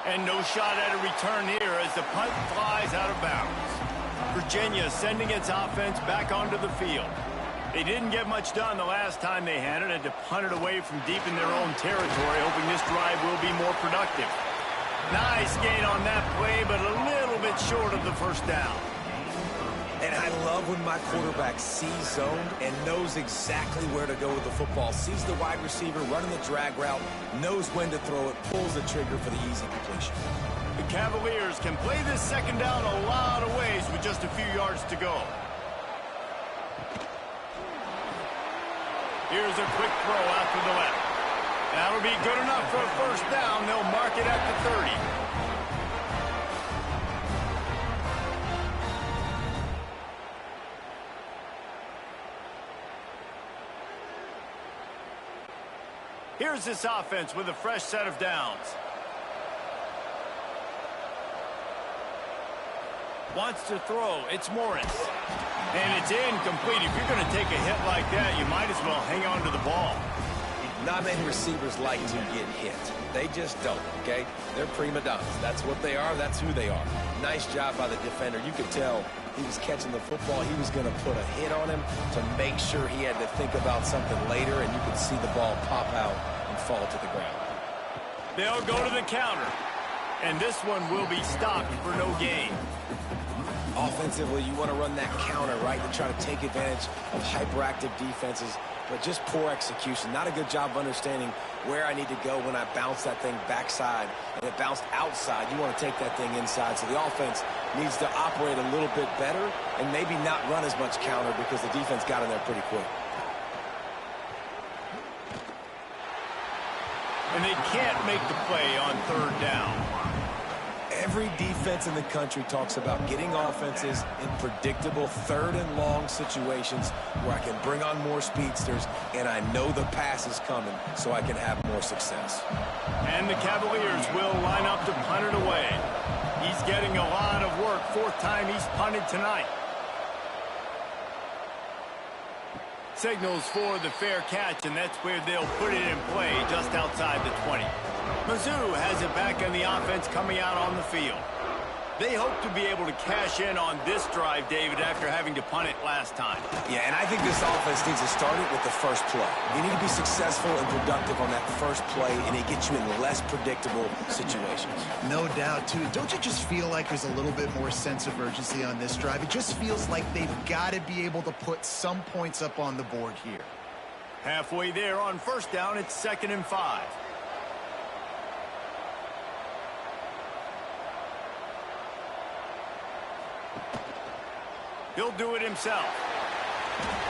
And no shot at a return here as the punt flies out of bounds. Virginia sending its offense back onto the field. They didn't get much done the last time they had it, and to punt it away from deep in their own territory, hoping this drive will be more productive. Nice gain on that play, but a little bit short of the 1st down. And I love when my quarterback sees zone and knows exactly where to go with the football. Sees the wide receiver running the drag route, knows when to throw it, pulls the trigger for the easy completion. The Cavaliers can play this 2nd down a lot of ways with just a few yards to go. Here's a quick throw out to the left. That'll be good enough for a 1st down. They'll mark it at the 30. Here's this offense with a fresh set of downs. Wants to throw. It's Morris. And it's incomplete. If you're going to take a hit like that, you might as well hang on to the ball. Not many receivers like to get hit. They just don't, okay? They're prima donnas. That's what they are. That's who they are. Nice job by the defender. You could tell he was catching the football. He was going to put a hit on him to make sure he had to think about something later, and you could see the ball pop out and fall to the ground. They'll go to the counter. And this one will be stopped for no gain. Offensively, you want to run that counter, right, to try to take advantage of hyperactive defenses, but just poor execution. Not a good job of understanding where I need to go when I bounce that thing backside, and it bounced outside. You want to take that thing inside, so the offense needs to operate a little bit better and maybe not run as much counter because the defense got in there pretty quick. And they can't make the play on third down. Every defense in the country talks about getting offenses in predictable third and long situations where I can bring on more speedsters and I know the pass is coming so I can have more success. And the Cavaliers will line up to punt it away. He's getting a lot of work. Fourth time he's punted tonight. Signals for the fair catch, and that's where they'll put it in play just outside the 20. Mizzou has it back in the offense coming out on the field. They hope to be able to cash in on this drive, David, after having to punt it last time. Yeah, and I think this offense needs to start it with the first play. You need to be successful and productive on that first play, and it gets you in less predictable situations. No doubt, too. Don't you just feel like there's a little bit more sense of urgency on this drive? It just feels like they've got to be able to put some points up on the board here. Halfway there on first down, it's 2nd and 5. He'll do it himself.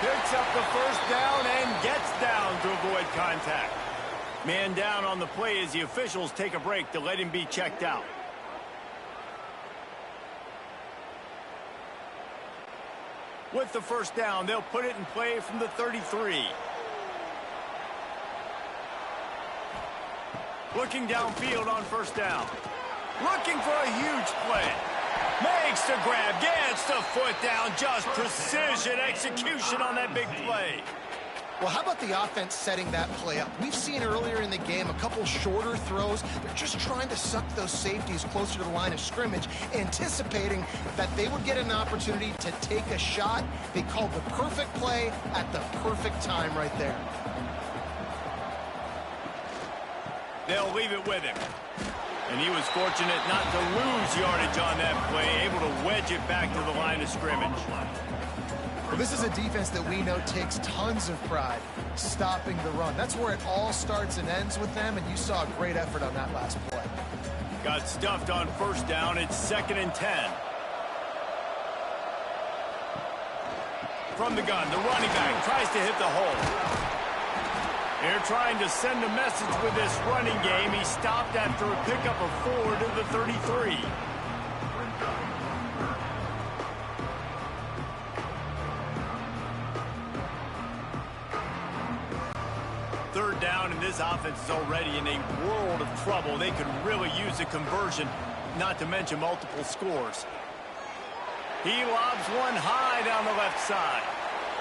Picks up the first down and gets down to avoid contact. Man down on the play as the officials take a break to let him be checked out. With the first down, they'll put it in play from the 33. Looking downfield on first down. Looking for a huge play. Makes the grab, gets the foot down, just precision execution on that big play. Well, how about the offense setting that play up? We've seen earlier in the game a couple shorter throws. They're just trying to suck those safeties closer to the line of scrimmage, anticipating that they would get an opportunity to take a shot. They called the perfect play at the perfect time right there. They'll leave it with him. And he was fortunate not to lose yardage on that play, able to wedge it back to the line of scrimmage. Well, this is a defense that we know takes tons of pride stopping the run. That's where it all starts and ends with them, and you saw a great effort on that last play. Got stuffed on first down. It's 2nd and 10. From the gun, the running back tries to hit the hole. They're trying to send a message with this running game. He stopped after a pickup of 4 to the 33. Third down, and this offense is already in a world of trouble. They could really use a conversion, not to mention multiple scores. He lobs one high down the left side.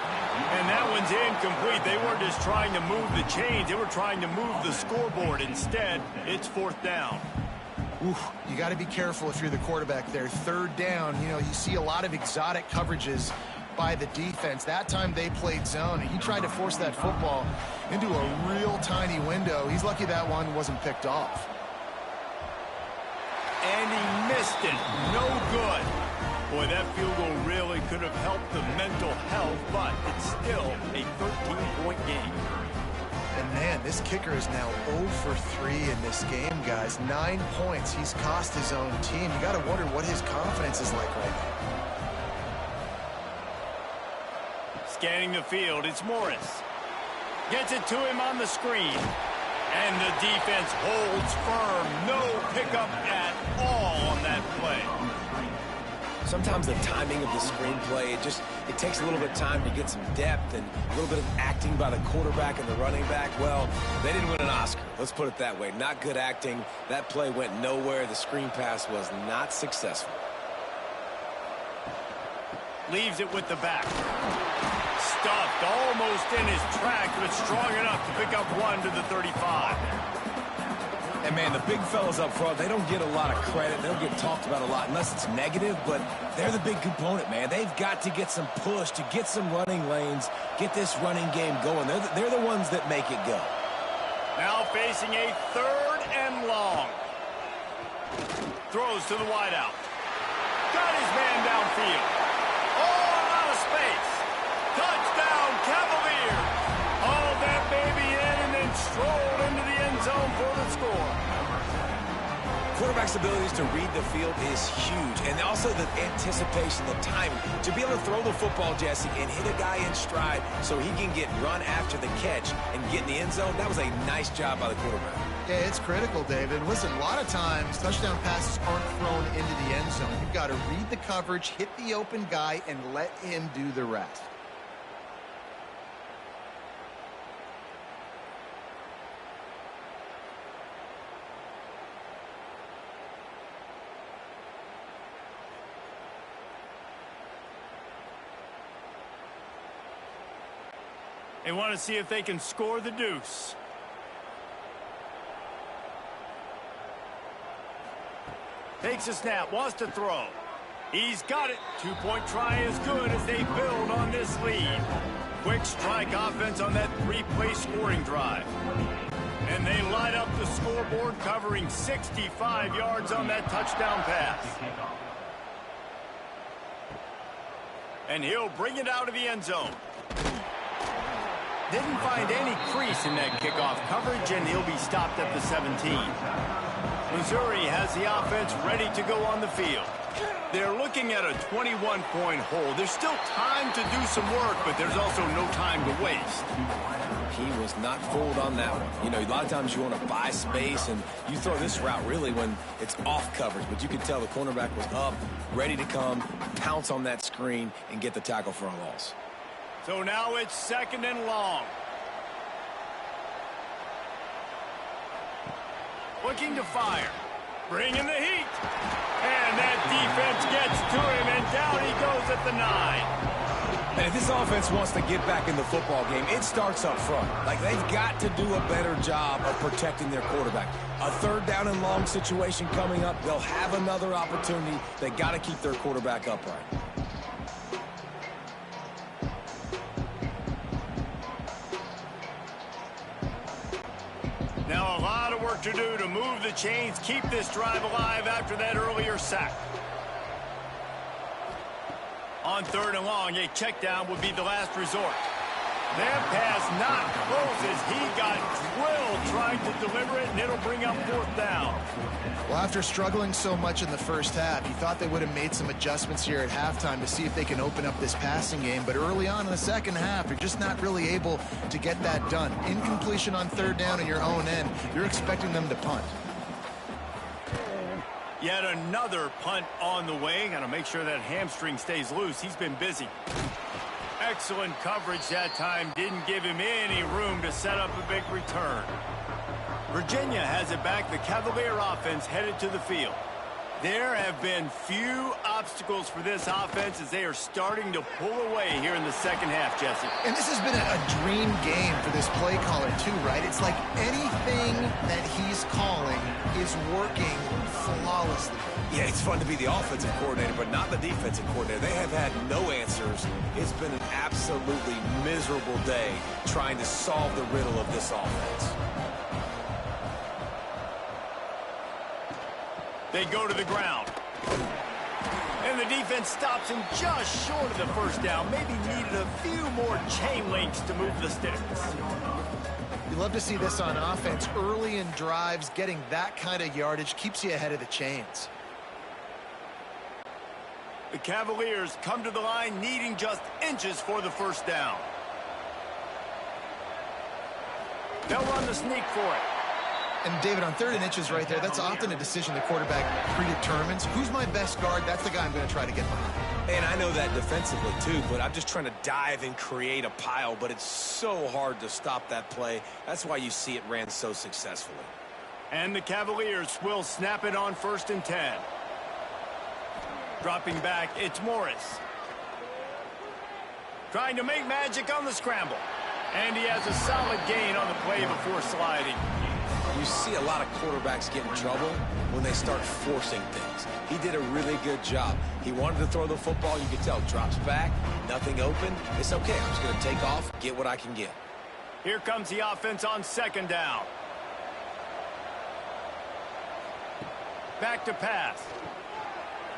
And that one's incomplete. They weren't just trying to move the chains. They were trying to move the scoreboard. Instead, it's 4th down. Oof, you got to be careful if you're the quarterback there. Third down, you know, you see a lot of exotic coverages by the defense. That time they played zone, and he tried to force that football into a real tiny window. He's lucky that one wasn't picked off. And he missed it. No good. Boy, that field goal really could have helped the mental health, but it's still a 13-point game. And, man, this kicker is now 0 for 3 in this game, guys. 9 points. He's cost his own team. You got to wonder what his confidence is like right now. Scanning the field, it's Morris. Gets it to him on the screen. And the defense holds firm. No pickup at all on that play. Sometimes the timing of the screenplay, it takes a little bit of time to get some depth and a little bit of acting by the quarterback and the running back. Well, they didn't win an Oscar. Let's put it that way. Not good acting. That play went nowhere. The screen pass was not successful. Leaves it with the back. Stuffed almost in his track, but strong enough to pick up 1 to the 35. And, man, the big fellas up front, they don't get a lot of credit. They don't get talked about a lot unless it's negative, but they're the big component, man. They've got to get some push, to get some running lanes, get this running game going. They're the ones that make it go. Now facing a 3rd and long. Throws to the wideout. Got his man downfield. Oh, out of space. Touchdown, Cavaliers. Hauled that baby in and then strolled into the end zone for the score. Quarterback's abilities to read the field is huge, and also the anticipation, the timing. To be able to throw the football, Jesse, and hit a guy in stride so he can get run after the catch and get in the end zone, that was a nice job by the quarterback. Yeah, it's critical, David. Listen, a lot of times touchdown passes aren't thrown into the end zone. You've got to read the coverage, hit the open guy, and let him do the rest. They want to see if they can score the deuce. Takes a snap, wants to throw. He's got it. Two-point try is good as they build on this lead. Quick strike offense on that three-play scoring drive. And they light up the scoreboard, covering 65 yards on that touchdown pass. And he'll bring it out of the end zone. Didn't find any crease in that kickoff coverage, and he'll be stopped at the 17. Missouri has the offense ready to go on the field. They're looking at a 21-point hole. There's still time to do some work, but there's also no time to waste. He was not fooled on that one. You know, a lot of times you want to buy space, and you throw this route really when it's off coverage. But you could tell the cornerback was up, ready to come, pounce on that screen, and get the tackle for a loss. So now it's second and long. Looking to fire. Bringing the heat. And that defense gets to him, and down he goes at the 9. And if this offense wants to get back in the football game, it starts up front. Like, they've got to do a better job of protecting their quarterback. A third down and long situation coming up. They'll have another opportunity. They got to keep their quarterback upright. Now a lot of work to do to move the chains, keep this drive alive after that earlier sack. On third and long, a check down would be the last resort. That pass not close as he got drilled trying to deliver it, and it'll bring up fourth down. Well, after struggling so much in the first half, you thought they would have made some adjustments here at halftime to see if they can open up this passing game. But early on in the second half, you're just not really able to get that done. Incompletion on third down in your own end. You're expecting them to punt. Yet another punt on the way. Got to make sure that hamstring stays loose. He's been busy. Excellent coverage that time. Didn't give him any room to set up a big return. Virginia has it back. The Cavalier offense headed to the field. There have been few obstacles for this offense as they are starting to pull away here in the second half, Jesse. And this has been a dream game for this play caller too, right? It's like anything that he's calling is working flawlessly. Yeah, it's fun to be the offensive coordinator, but not the defensive coordinator. They have had no answers. It's been an absolutely miserable day trying to solve the riddle of this offense. They go to the ground. And the defense stops him just short of the first down. Maybe needed a few more chain links to move the sticks. You love to see this on offense. Early in drives, getting that kind of yardage keeps you ahead of the chains. The Cavaliers come to the line needing just inches for the first down. They'll run the sneak for it. And, David, on third and inches right there, that's often a decision the quarterback predetermines. Who's my best guard? That's the guy I'm going to try to get behind. And I know that defensively, too, but I'm just trying to dive and create a pile, but it's so hard to stop that play. That's why you see it ran so successfully. And the Cavaliers will snap it on 1st and 10. Dropping back, it's Morris. Trying to make magic on the scramble. And he has a solid gain on the play before sliding. You see a lot of quarterbacks get in trouble when they start forcing things. He did a really good job. He wanted to throw the football. You could tell, drops back, nothing open. It's okay. I'm just going to take off, get what I can get. Here comes the offense on 2nd down. Back to pass.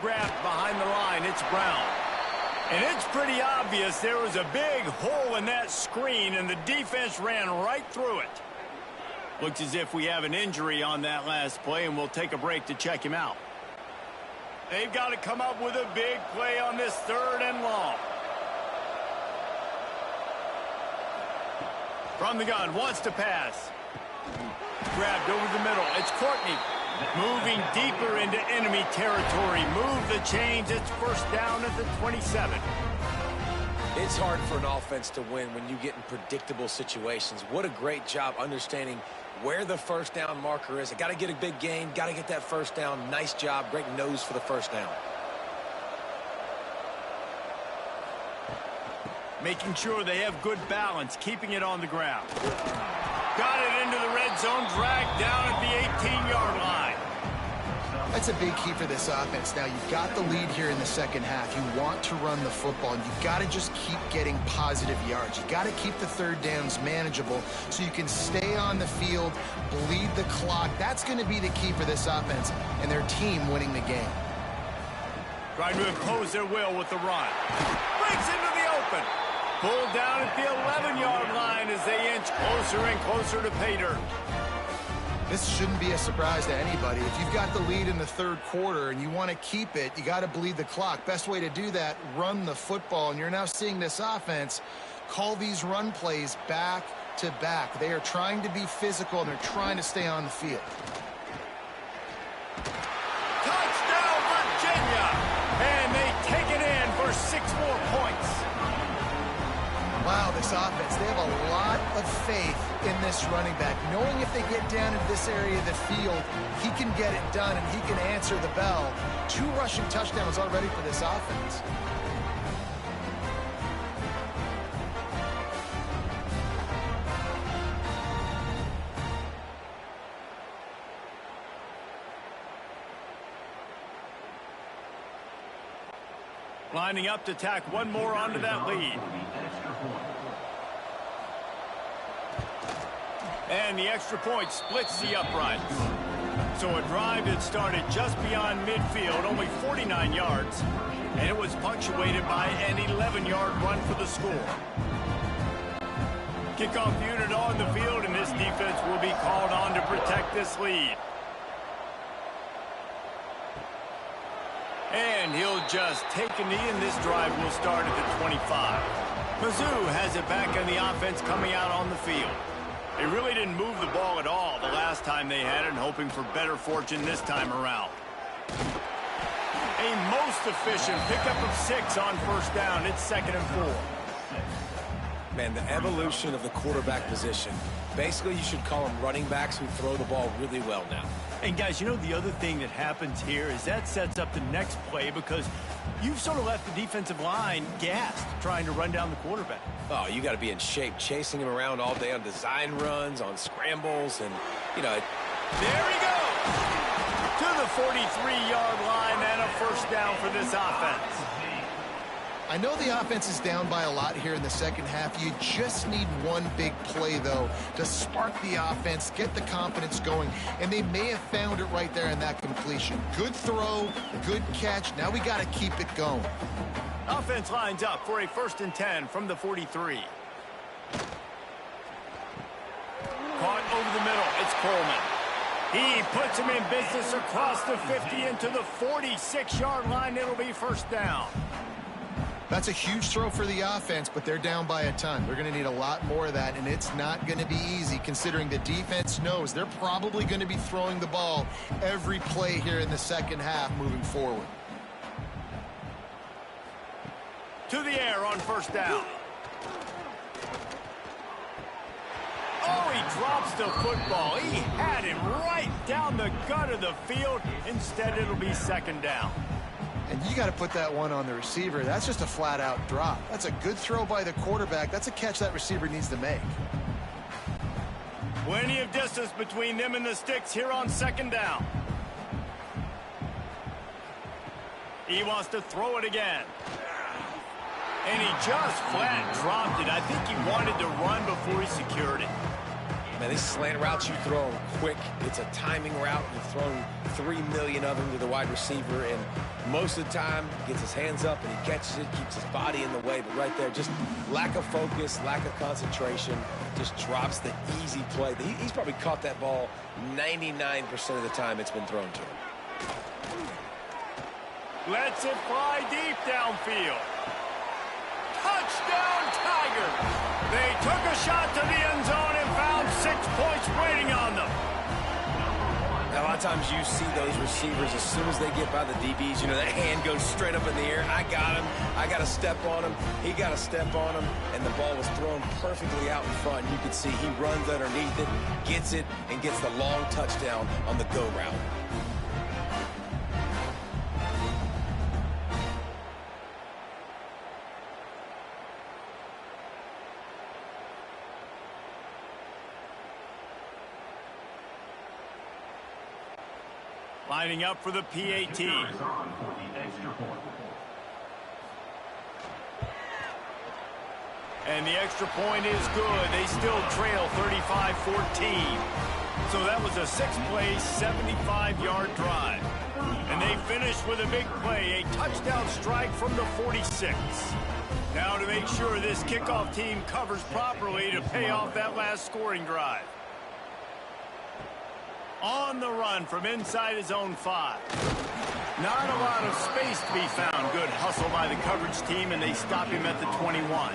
Grabbed behind the line. It's Brown. And it's pretty obvious there was a big hole in that screen, and the defense ran right through it. Looks as if we have an injury on that last play, and we'll take a break to check him out. They've got to come up with a big play on this 3rd and long. From the gun, wants to pass. Grabbed over the middle. It's Courtney. Moving deeper into enemy territory. Move the chains. It's first down at the 27. It's hard for an offense to win when you get in predictable situations. What a great job understanding where the first down marker is. I got to get a big gain. Got to get that first down. Nice job. Great nose for the first down. Making sure they have good balance, keeping it on the ground. Got it into the red zone, dragged down at the 18-yard line. That's a big key for this offense. Now, you've got the lead here in the second half. You want to run the football, and you've got to just keep getting positive yards. You've got to keep the 3rd downs manageable so you can stay on the field, bleed the clock. That's going to be the key for this offense and their team winning the game. Trying to impose their will with the run. Breaks into the open. Pulled down at the 11-yard line as they inch closer and closer to pay dirt. This shouldn't be a surprise to anybody. If you've got the lead in the 3rd quarter and you want to keep it, you got to bleed the clock. Best way to do that, run the football. And you're now seeing this offense call these run plays back to back. They are trying to be physical, and they're trying to stay on the field. Touchdown, Virginia! And they take it in for 6 more points. Wow, this offense, they have a lot of faith in this running back, knowing if they get down into this area of the field, he can get it done and he can answer the bell. 2 rushing touchdowns already for this offense. Lining up to tack one more onto that lead. And the extra point splits the uprights. So a drive that started just beyond midfield, only 49 yards, and it was punctuated by an 11-yard run for the score. Kickoff unit on the field, and this defense will be called on to protect this lead. And he'll just take a knee, and this drive will start at the 25. Mizzou has it back on the offense coming out on the field. They really didn't move the ball at all the last time they had it, and hoping for better fortune this time around. A most efficient pickup of 6 on first down. It's 2nd and 4. Man, the evolution of the quarterback position. Basically, you should call them running backs who throw the ball really well now. And guys, you know, the other thing that happens here is that sets up the next play, because you've sort of left the defensive line gassed trying to run down the quarterback. Oh, you got to be in shape, chasing him around all day on design runs, on scrambles, and, you know. There he goes! To the 43-yard line, and a first down for this offense. I know the offense is down by a lot here in the second half. You just need one big play, though, to spark the offense, get the confidence going, and they may have found it right there in that completion. Good throw, good catch. Now we got to keep it going. Offense lines up for a 1st and 10 from the 43. Caught over the middle. It's Coleman. He puts him in business across the 50 into the 46-yard line. It'll be first down. That's a huge throw for the offense, but they're down by a ton. They're going to need a lot more of that, and it's not going to be easy considering the defense knows they're probably going to be throwing the ball every play here in the second half moving forward. To the air on first down. Oh, he drops the football. He had him right down the gut of the field. Instead, it'll be 2nd down. And you got to put that one on the receiver. That's just a flat-out drop. That's a good throw by the quarterback. That's a catch that receiver needs to make. Plenty of distance between them and the sticks here on 2nd down. He wants to throw it again. And he just flat dropped it. I think he wanted to run before he secured it. Man, these slant routes you throw quick. It's a timing route. You're throwing 3 million of them to the wide receiver, and most of the time gets his hands up and he catches it, keeps his body in the way. But right there, just lack of focus, lack of concentration, just drops the easy play. He's probably caught that ball 99% of the time it's been thrown to him. Lets it fly deep downfield. Touchdown, Tigers! They took a shot to the end zone and found 6 points waiting on them. Now, a lot of times you see those receivers, as soon as they get by the DBs, you know, that hand goes straight up in the air. I got him. I got to step on him. He got to step on him. And the ball was thrown perfectly out in front. You can see he runs underneath it, gets it, and gets the long touchdown on the go route. Lining up for the PAT. And the extra point is good. They still trail 35-14. So that was a 6-play, 75-yard drive. And they finished with a big play, a touchdown strike from the 46. Now to make sure this kickoff team covers properly to pay off that last scoring drive. On the run from inside his own 5. Not a lot of space to be found. Good hustle by the coverage team, and they stop him at the 21.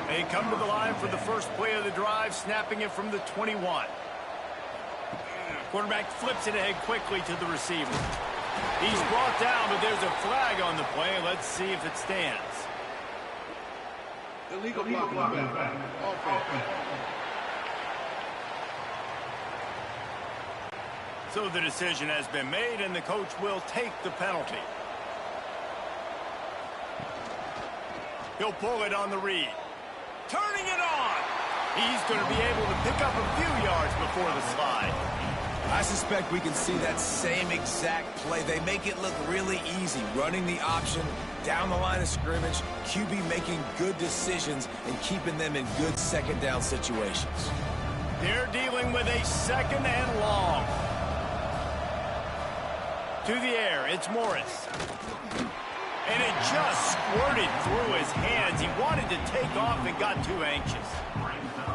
They come to the line for the first play of the drive, snapping it from the 21. Quarterback flips it ahead quickly to the receiver. He's brought down, but there's a flag on the play. Let's see if it stands. Illegal blocking. So the decision has been made, and the coach will take the penalty. He'll pull it on the read. Turning it on. He's going to be able to pick up a few yards before the slide. I suspect we can see that same exact play. They make it look really easy, running the option down the line of scrimmage, QB making good decisions and keeping them in good second down situations. They're dealing with a second and long. To the air, it's Morris. And it just squirted through his hands. He wanted to take off and got too anxious.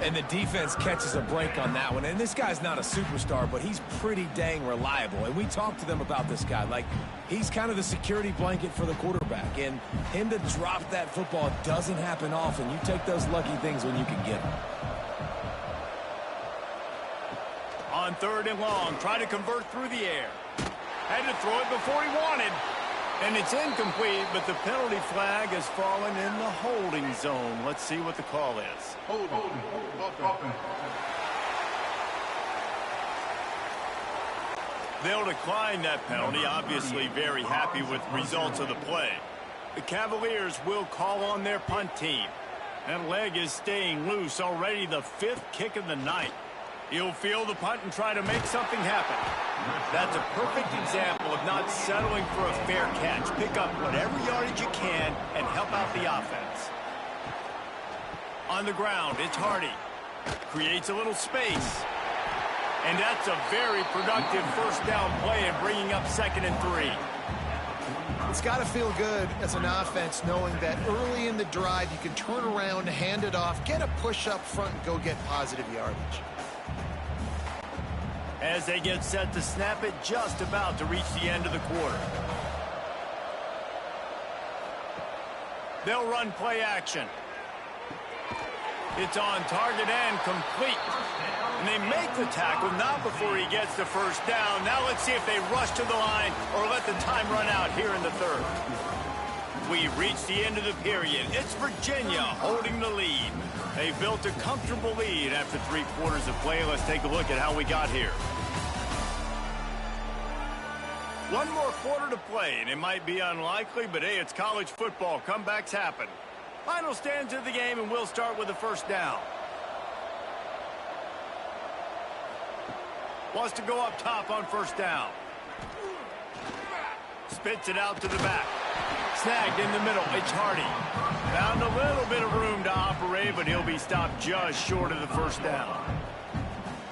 And the defense catches a break on that one. And this guy's not a superstar, but he's pretty dang reliable. And we talked to them about this guy. Like, he's kind of the security blanket for the quarterback. And him to drop that football doesn't happen often. You take those lucky things when you can get them. On 3rd and long, try to convert through the air. Had to throw it before he wanted. And it's incomplete, but the penalty flag has fallen in the holding zone. Let's see what the call is. They'll decline that penalty, obviously very happy with results of the play. The Cavaliers will call on their punt team. That leg is staying loose, already the 5th kick of the night. He'll field the punt and try to make something happen. That's a perfect example of not settling for a fair catch. Pick up whatever yardage you can and help out the offense. On the ground, it's Hardy. Creates a little space. And that's a very productive first down play and bringing up 2nd and 3. It's got to feel good as an offense knowing that early in the drive you can turn around, hand it off, get a push up front, and go get positive yardage. As they get set to snap it, just about to reach the end of the quarter. They'll run play action. It's on target and complete. And they make the tackle, not before he gets the first down. Now let's see if they rush to the line or let the time run out here in the 3rd. We've reached the end of the period. It's Virginia holding the lead. They built a comfortable lead after 3 quarters of play. Let's take a look at how we got here. 1 more quarter to play, and it might be unlikely, but hey, it's college football. Comebacks happen. Final stands of the game, and we'll start with the first down. Wants to go up top on first down. Spits it out to the back. Snagged in the middle. It's Hardy. Found a little bit of room to operate, but he'll be stopped just short of the first down.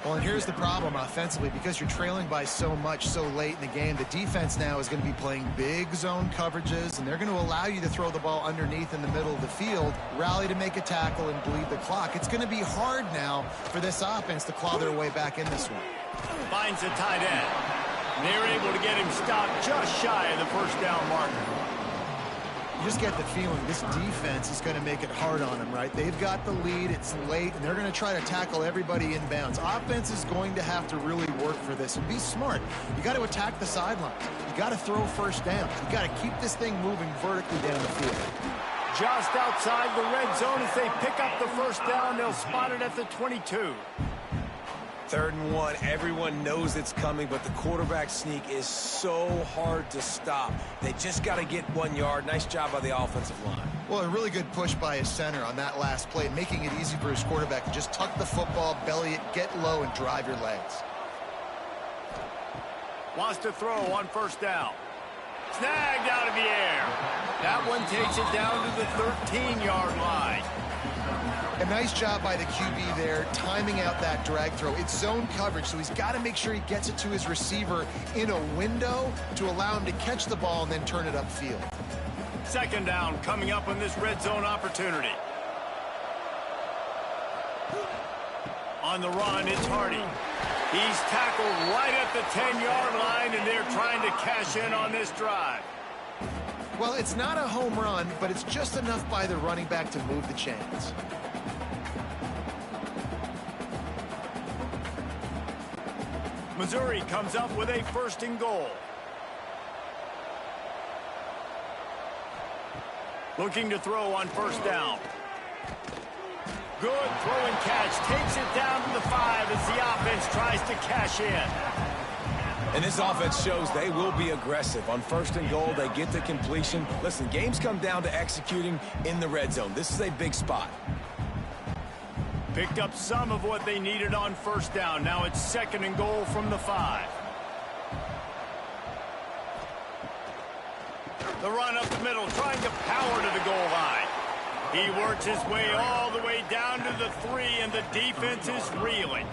Well, and here's the problem offensively. Because you're trailing by so much so late in the game, the defense now is going to be playing big zone coverages, and they're going to allow you to throw the ball underneath in the middle of the field, rally to make a tackle, and bleed the clock. It's going to be hard now for this offense to claw their way back in this one. Finds a tight end. They're able to get him stopped just shy of the first down marker. You just get the feeling this defense is going to make it hard on them, right? They've got the lead, it's late, and they're going to try to tackle everybody inbounds. Offense is going to have to really work for this and be smart. You got to attack the sidelines. You got to throw first down. You got to keep this thing moving vertically down the field. Just outside the red zone as they pick up the first down. They'll spot it at the 22. 3rd and 1, everyone knows it's coming, but the quarterback sneak is so hard to stop. They just got to get 1 yard. Nice job by the offensive line. Well, a really good push by his center on that last play, making it easy for his quarterback to just tuck the football, belly it, get low, and drive your legs. Wants to throw on first down. Snagged out of the air. That one takes it down to the 13-yard line. A nice job by the QB there, timing out that drag throw. It's zone coverage, so he's got to make sure he gets it to his receiver in a window to allow him to catch the ball and then turn it upfield. 2nd down coming up on this red zone opportunity. On the run, it's Hardy. He's tackled right at the 10-yard line, and they're trying to cash in on this drive. Well, it's not a home run, but it's just enough by the running back to move the chains. Missouri comes up with a 1st and goal. Looking to throw on first down. Good throw and catch. Takes it down to the 5 as the offense tries to cash in. And this offense shows they will be aggressive. On 1st and goal, they get the completion. Listen, games come down to executing in the red zone. This is a big spot. Picked up some of what they needed on first down. Now it's 2nd and goal from the 5. The run up the middle, trying to power to the goal line. He works his way all the way down to the 3, and the defense is reeling.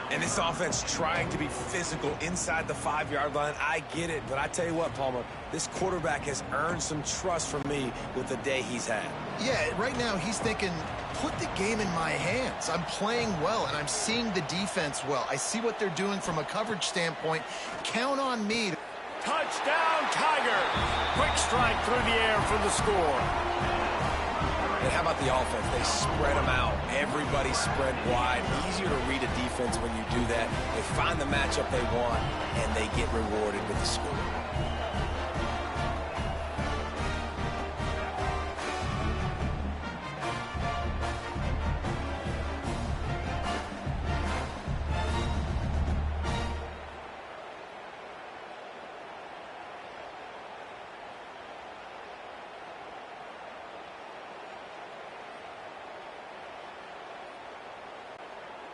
And this offense trying to be physical inside the 5-yard line. I get it, but I tell you what, Palmer, this quarterback has earned some trust from me with the day he's had. Yeah, right now he's thinking, put the game in my hands. I'm playing well, and I'm seeing the defense well. I see what they're doing from a coverage standpoint. Count on me. Touchdown, Tiger! Quick strike through the air for the score. And how about the offense? They spread them out. Everybody spread wide. Easier to read a defense when you do that. They find the matchup they want, and they get rewarded with the score.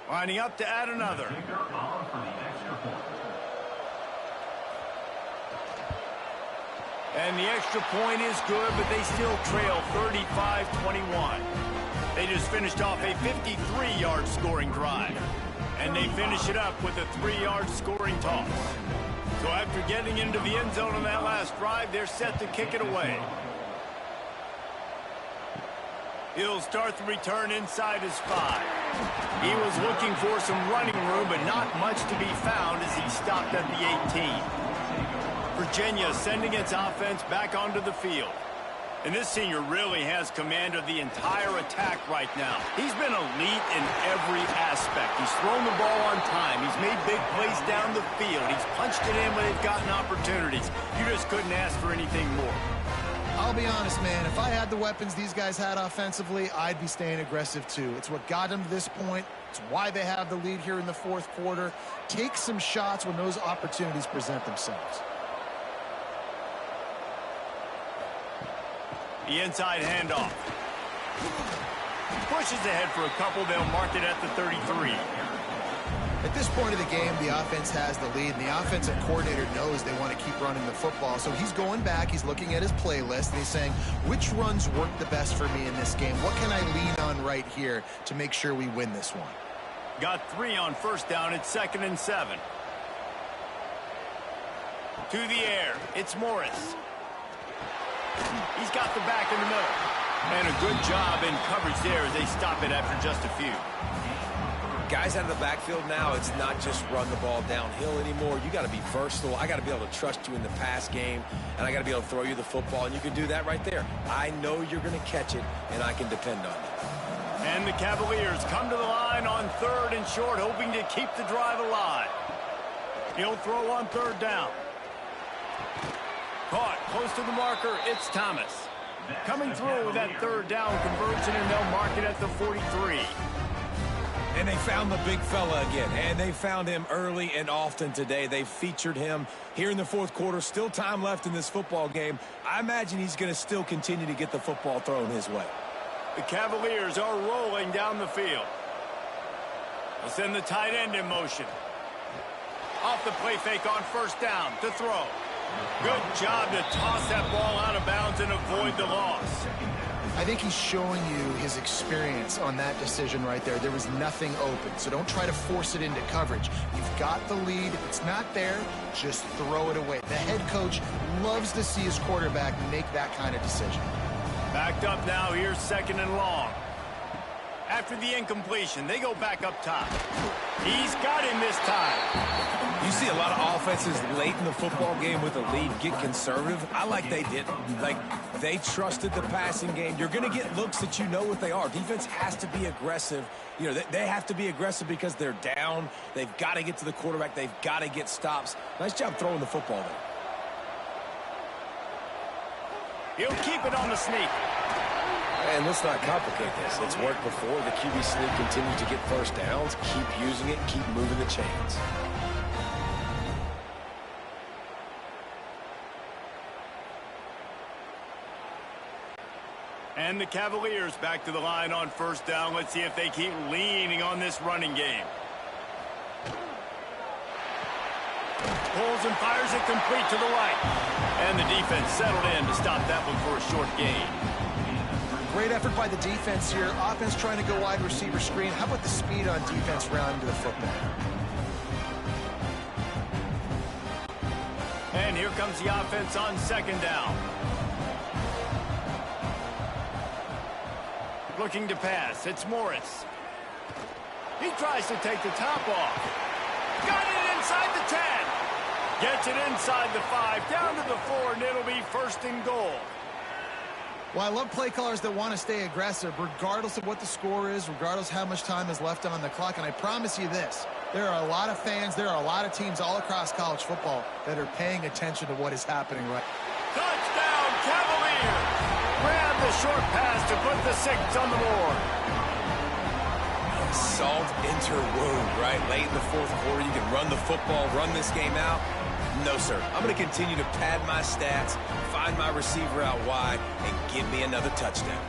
Lining up to add another. And the extra point is good, but they still trail 35-21. They just finished off a 53-yard scoring drive. And they finish it up with a 3-yard scoring toss. So after getting into the end zone on that last drive, they're set to kick it away. He'll start the return inside his 5. He was looking for some running room, but not much to be found as he stopped at the 18. Virginia sending its offense back onto the field. And this senior really has command of the entire attack right now. He's been elite in every aspect. He's thrown the ball on time. He's made big plays down the field. He's punched it in when they've gotten opportunities. You just couldn't ask for anything more. I'll be honest, man, if I had the weapons these guys had offensively, I'd be staying aggressive too. It's what got them to this point. It's why they have the lead here in the 4th quarter. Take some shots when those opportunities present themselves. The inside handoff. Pushes ahead for a couple. They'll mark it at the 33. At this point of the game, the offense has the lead, and the offensive coordinator knows they want to keep running the football. So he's going back, he's looking at his playlist, and he's saying, which runs work the best for me in this game? What can I lean on right here to make sure we win this one? Got 3 on first down. It's 2nd and 7. To the air. It's Morris. He's got the back in the middle. And a good job in coverage there as they stop it after just a few. Guys out of the backfield now, it's not just run the ball downhill anymore. You got to be versatile. I got to be able to trust you in the pass game, and I got to be able to throw you the football, and you can do that right there. I know you're going to catch it, and I can depend on it. And the Cavaliers come to the line on 3rd and short, hoping to keep the drive alive. He'll throw on 3rd down. Caught close to the marker. It's Thomas. Coming through with that 3rd down conversion, and they'll mark it at the 43. And they found the big fella again, and they found him early and often today. They featured him here in the 4th quarter. Still time left in this football game. I imagine he's going to still continue to get the football thrown his way. The Cavaliers are rolling down the field. They'll send the tight end in motion. Off the play fake on 1st down to throw. Good job to toss that ball out of bounds and avoid the loss. I think he's showing you his experience on that decision right there. There was nothing open, so don't try to force it into coverage. You've got the lead. If it's not there, just throw it away. The head coach loves to see his quarterback make that kind of decision. Backed up now. Here's 2nd and long. After the incompletion, they go back up top. He's got him this time. You see a lot of offenses late in the football game with a lead get conservative. I like they did. Like, they trusted the passing game. You're going to get looks that you know what they are. Defense has to be aggressive. You know, they have to be aggressive because they're down. They've got to get to the quarterback. They've got to get stops. Nice job throwing the football there. He'll keep it on the sneak. And let's not complicate this. It's worked before. The QB sneak continues to get 1st downs. Keep using it. Keep moving the chains. And the Cavaliers back to the line on 1st down. Let's see if they keep leaning on this running game. Pulls and fires it complete to the right. And the defense settled in to stop that one for a short gain. Great effort by the defense here. Offense trying to go wide receiver screen. How about the speed on defense rounding to the football? And here comes the offense on 2nd down. Looking to pass. It's Morris. He tries to take the top off. Got it inside the 10. Gets it inside the 5. Down to the 4, and it'll be 1st and goal. Well, I love play callers that want to stay aggressive, regardless of what the score is, regardless how much time is left on the clock. And I promise you this, there are a lot of fans, there are a lot of teams all across college football that are paying attention to what is happening right now. Touchdown, Cavaliers! Grab the short pass to put the 6 on the board. Salt into wound, right? Late in the 4th quarter, you can run the football, run this game out. No, sir. I'm going to continue to pad my stats, find my receiver out wide, and give me another touchdown.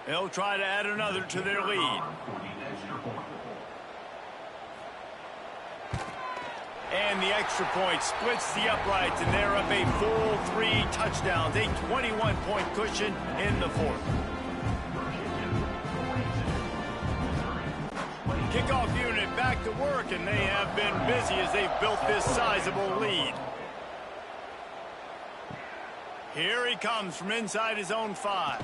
They'll try to add another to their lead. And the extra point splits the uprights, and they're up a full 3 touchdowns, a 21-point cushion in the 4th. Kickoff unit back to work, and they have been busy as they've built this sizable lead. Here he comes from inside his own 5.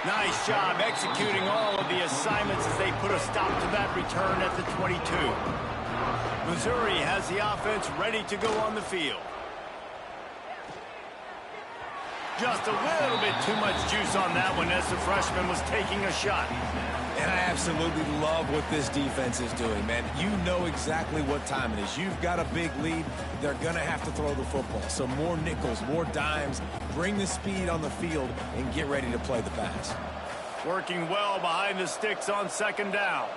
Nice job executing all of the assignments as they put a stop to that return at the 22. Missouri has the offense ready to go on the field. Just a little bit too much juice on that one as the freshman was taking a shot. And I absolutely love what this defense is doing, man. You know exactly what time it is. You've got a big lead. They're going to have to throw the football. So more nickels, more dimes. Bring the speed on the field and get ready to play the pass. Working well behind the sticks on 2nd down.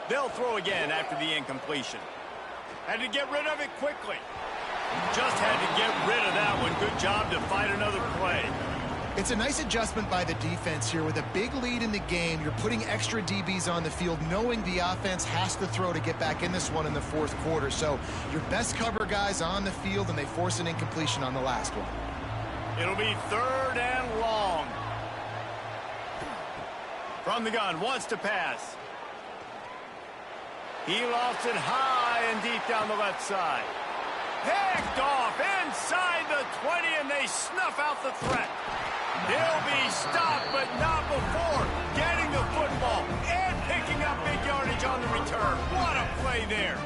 They'll throw again after the incompletion. Had to get rid of it quickly. Just had to get rid of that one. Good job to fight another play. It's a nice adjustment by the defense here. With a big lead in the game, you're putting extra DBs on the field, knowing the offense has to throw to get back in this one in the fourth quarter. So your best cover guys on the field, and they force an incompletion on the last one. It'll be 3rd and long. From the gun, wants to pass. He lofts it high and deep down the left side. Picked off inside the 20, and they snuff out the threat. He'll be stopped, but not before getting the football and picking up big yardage on the return. What a play there.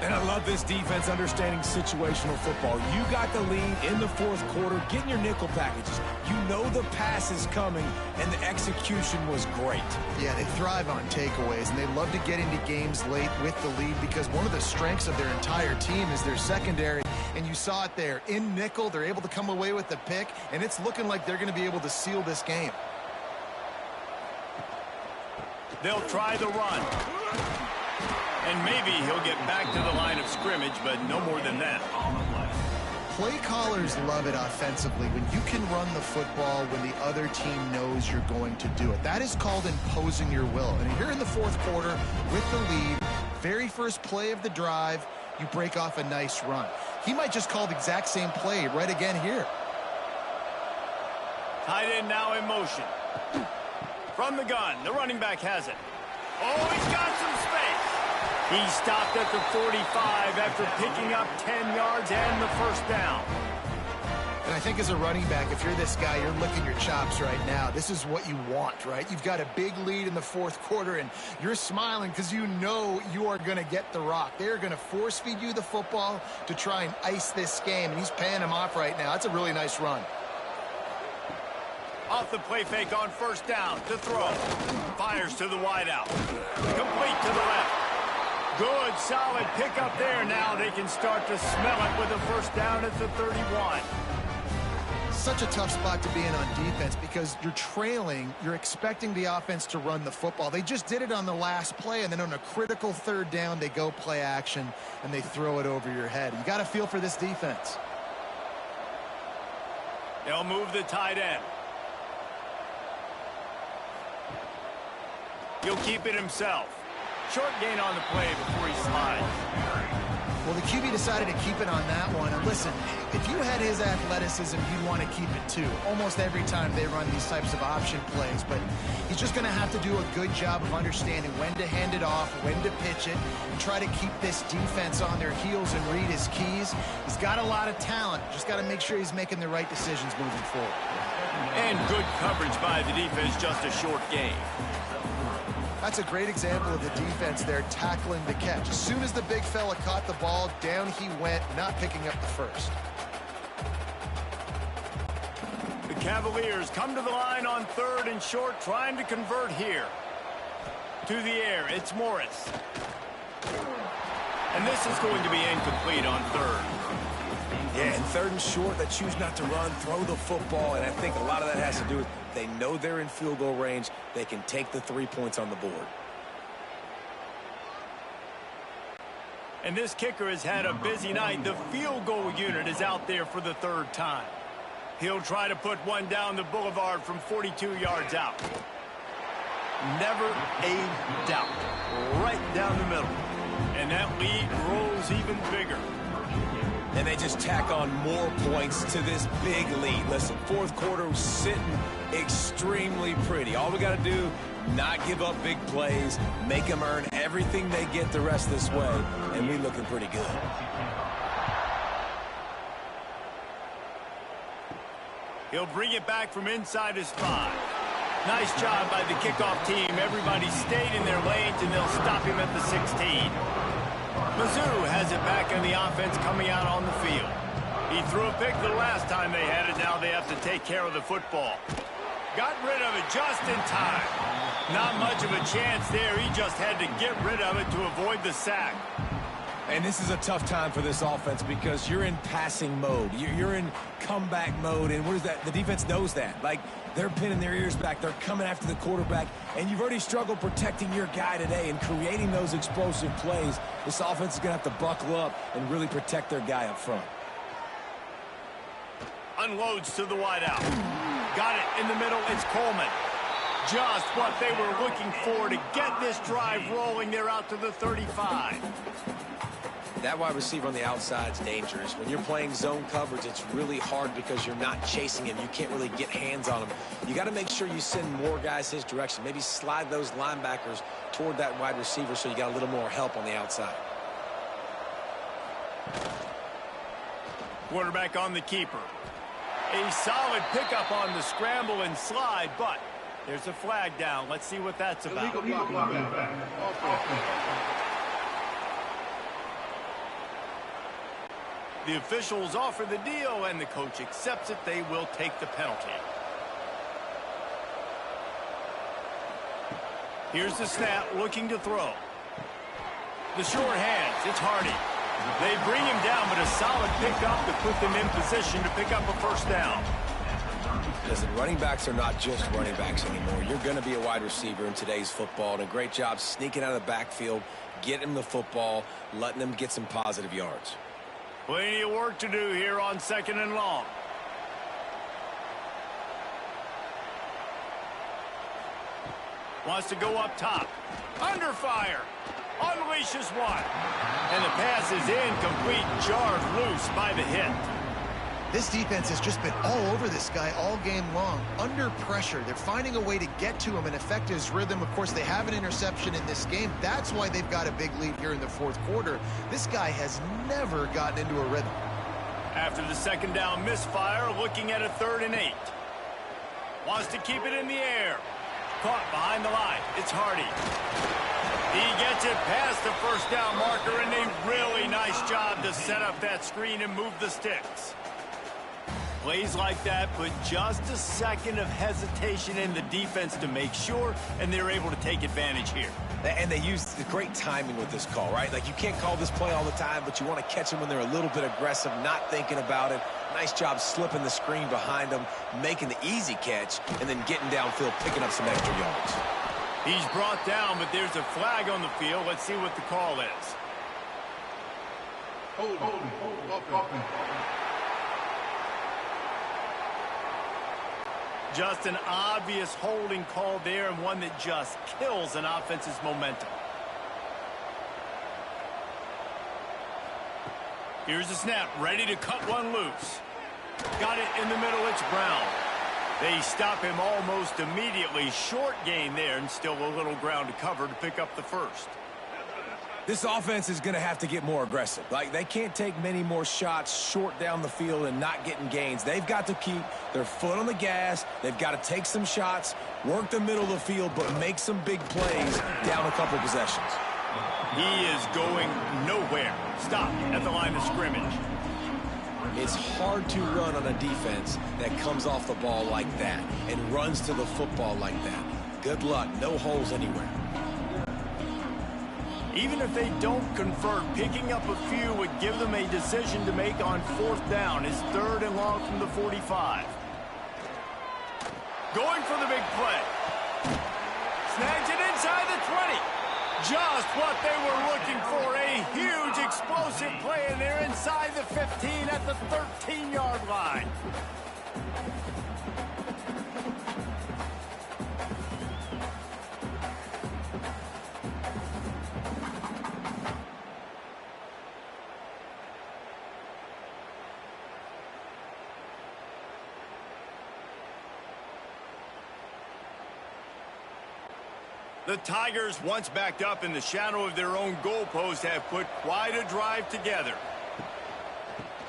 And I love this defense understanding situational football. You got the lead in the fourth quarter, getting your nickel packages. You know the pass is coming, and the execution was great. Yeah, they thrive on takeaways, and they love to get into games late with the lead because one of the strengths of their entire team is their secondary, and you saw it there. In nickel, they're able to come away with the pick, and it's looking like they're going to be able to seal this game. They'll try the run. And maybe he'll get back to the line of scrimmage, but no more than that. Play callers love it offensively when you can run the football when the other team knows you're going to do it. That is called imposing your will. And here in the fourth quarter with the lead, very first play of the drive, you break off a nice run. He might just call the exact same play right again here. Tight end now in motion. From the gun, the running back has it. Oh, he's got some space. He stopped at the 45 after picking up 10 yards and the first down. And I think as a running back, if you're this guy, you're licking your chops right now. This is what you want, right? You've got a big lead in the fourth quarter, and you're smiling because you know you are going to get the rock. They're going to force feed you the football to try and ice this game, and he's paying him off right now. That's a really nice run. Off the play fake on first down to throw. Fires to the wideout. Complete to the left. Good, solid pickup there. Now they can start to smell it with a first down at the 31. Such a tough spot to be in on defense because you're trailing. You're expecting the offense to run the football. They just did it on the last play, and then on a critical third down, they go play action, and they throw it over your head. You got to feel for this defense. They'll move the tight end. He'll keep it himself. Short gain on the play before he slides. Well, the QB decided to keep it on that one. And listen, if you had his athleticism, you'd want to keep it too. Almost every time they run these types of option plays. But he's just going to have to do a good job of understanding when to hand it off, when to pitch it, and try to keep this defense on their heels and read his keys. He's got a lot of talent. Just got to make sure he's making the right decisions moving forward. And good coverage by the defense, just a short gain. That's a great example of the defense there tackling the catch. As soon as the big fella caught the ball, down he went, not picking up the first. The Cavaliers come to the line on 3rd and short, trying to convert here. To the air, it's Morris. And this is going to be incomplete on 3rd. Yeah, and 3rd and short, they choose not to run, throw the football, and I think a lot of that has to do with they know they're in field goal range. They can take the 3 points on the board. And this kicker has had a busy night. The field goal unit is out there for the 3rd time. He'll try to put one down the boulevard from 42 yards out. Never a doubt. Right down the middle. And that lead grows even bigger. And they just tack on more points to this big lead. Listen, fourth quarter sitting extremely pretty. All we got to do, not give up big plays, make them earn everything they get the rest of this way, and we looking pretty good. He'll bring it back from inside his 5. Nice job by the kickoff team. Everybody stayed in their lanes, and they'll stop him at the 16. Mizzou has it back in the offense coming out on the field. He threw a pick the last time they had it. Now they have to take care of the football. Got rid of it just in time. Not much of a chance there. He just had to get rid of it to avoid the sack. And this is a tough time for this offense because you're in passing mode. You're in comeback mode, and what is that? The defense knows that. Like, they're pinning their ears back. They're coming after the quarterback, and you've already struggled protecting your guy today and creating those explosive plays. This offense is going to have to buckle up and really protect their guy up front. Unloads to the wideout. Got it in the middle. It's Coleman. Just what they were looking for to get this drive rolling. They're out to the 35. That wide receiver on the outside is dangerous. When you're playing zone coverage, it's really hard because you're not chasing him. You can't really get hands on him. You got to make sure you send more guys his direction. Maybe slide those linebackers toward that wide receiver so you got a little more help on the outside. Quarterback on the keeper. A solid pickup on the scramble and slide, but there's a flag down. Let's see what that's about. The officials offer the deal, and the coach accepts it. They will take the penalty. Here's the snap, looking to throw. The short hands, it's Hardy. They bring him down, but a solid pickup to put them in position to pick up a first down. Listen, running backs are not just running backs anymore. You're going to be a wide receiver in today's football, and a great job sneaking out of the backfield, getting them the football, letting them get some positive yards. Plenty of work to do here on 2nd and long. Wants to go up top. Under fire. Unleashes one. And the pass is incomplete. Jarred loose by the hit. This defense has just been all over this guy all game long. Under pressure. They're finding a way to get to him and affect his rhythm. Of course, they have an interception in this game. That's why they've got a big lead here in the 4th quarter. This guy has never gotten into a rhythm. After the 2nd down misfire, looking at a 3rd and 8. Wants to keep it in the air. Caught behind the line. It's Hardy. He gets it past the first down marker, and a really nice job to set up that screen and move the sticks. Plays like that put just a second of hesitation in the defense to make sure, and they're able to take advantage here. And they use the great timing with this call, right? Like, you can't call this play all the time, but you want to catch them when they're a little bit aggressive, not thinking about it. Nice job slipping the screen behind them, making the easy catch, and then getting downfield, picking up some extra yards. He's brought down, but there's a flag on the field. Let's see what the call is. Hold. Just an obvious holding call there, and one that just kills an offense's momentum. Here's the snap, ready to cut one loose. Got it in the middle, it's Brown. They stop him almost immediately. Short gain there, and still a little ground to cover to pick up the first. This offense is going to have to get more aggressive. Like, they can't take many more shots short down the field and not getting gains. They've got to keep their foot on the gas. They've got to take some shots, work the middle of the field, but make some big plays down a couple possessions. He is going nowhere. Stop at the line of scrimmage. It's hard to run on a defense that comes off the ball like that and runs to the football like that. Good luck. No holes anywhere. Even if they don't convert, picking up a few would give them a decision to make on 4th down. It's 3rd and long from the 45. Going for the big play. Snags it inside the 20. Just what they were looking for. A huge explosive play, and they're inside the 15 at the 13-yard line. The Tigers, once backed up in the shadow of their own goalpost, have put quite a drive together.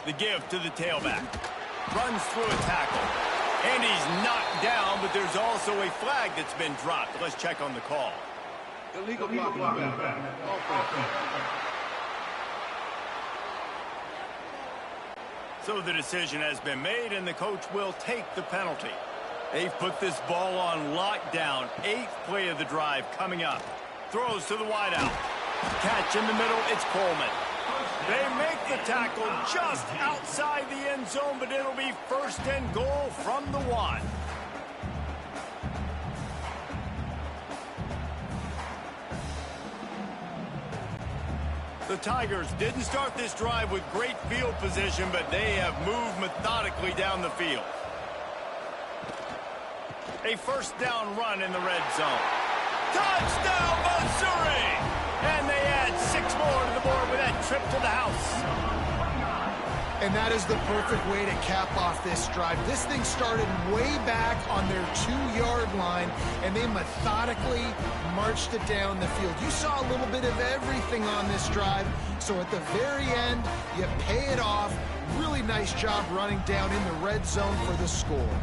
The give to the tailback. Runs through a tackle. And he's knocked down, but there's also a flag that's been dropped. Let's check on the call. Illegal blocking. So the decision has been made, and the coach will take the penalty. They've put this ball on lockdown. 8th play of the drive coming up. Throws to the wideout. Catch in the middle, it's Coleman. They make the tackle just outside the end zone, but it'll be 1st and goal from the 1. The Tigers didn't start this drive with great field position, but they have moved methodically down the field. A first down run in the red zone. Touchdown, Missouri! And they add 6 more to the board with that trip to the house. And that is the perfect way to cap off this drive. This thing started way back on their 2-yard line, and they methodically marched it down the field. You saw a little bit of everything on this drive, so at the very end, you pay it off. Really nice job running down in the red zone for the score.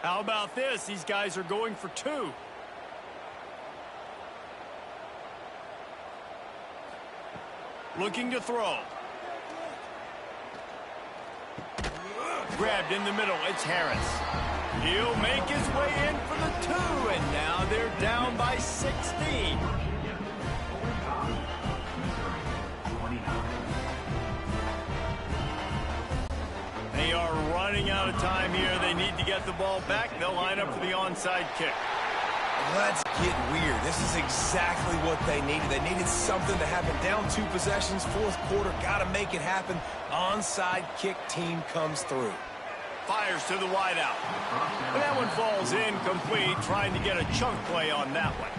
How about this? These guys are going for 2. Looking to throw. Grabbed in the middle. It's Harris. He'll make his way in for the 2, and now they're down by 16. They are running out of time here. They need to get the ball back. They'll line up for the onside kick. Let's get weird. This is exactly what they needed. They needed something to happen. Down 2 possessions, 4th quarter. Got to make it happen. Onside kick team comes through. Fires to the wideout. And that one falls incomplete, trying to get a chunk play on that one.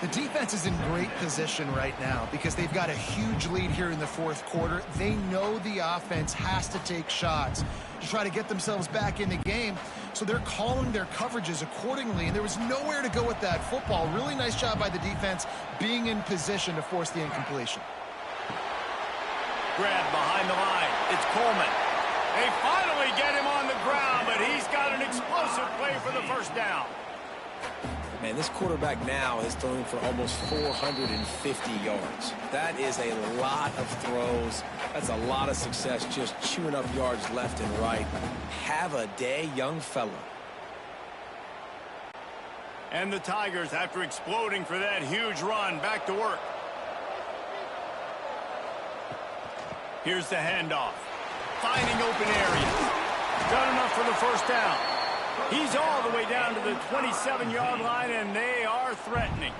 The defense is in great position right now because they've got a huge lead here in the 4th quarter. They know the offense has to take shots to try to get themselves back in the game, so they're calling their coverages accordingly, and there was nowhere to go with that football. Really nice job by the defense being in position to force the incompletion. Grab behind the line. It's Coleman. They finally get him on the ground, but he's got an explosive play for the first down. Man, this quarterback now has thrown for almost 450 yards. That is a lot of throws. That's a lot of success, just chewing up yards left and right. Have a day, young fella. And the Tigers, after exploding for that huge run, back to work. Here's the handoff. Finding open areas. Got enough for the first down. He's all the way down to the 27-yard line, and they are threatening.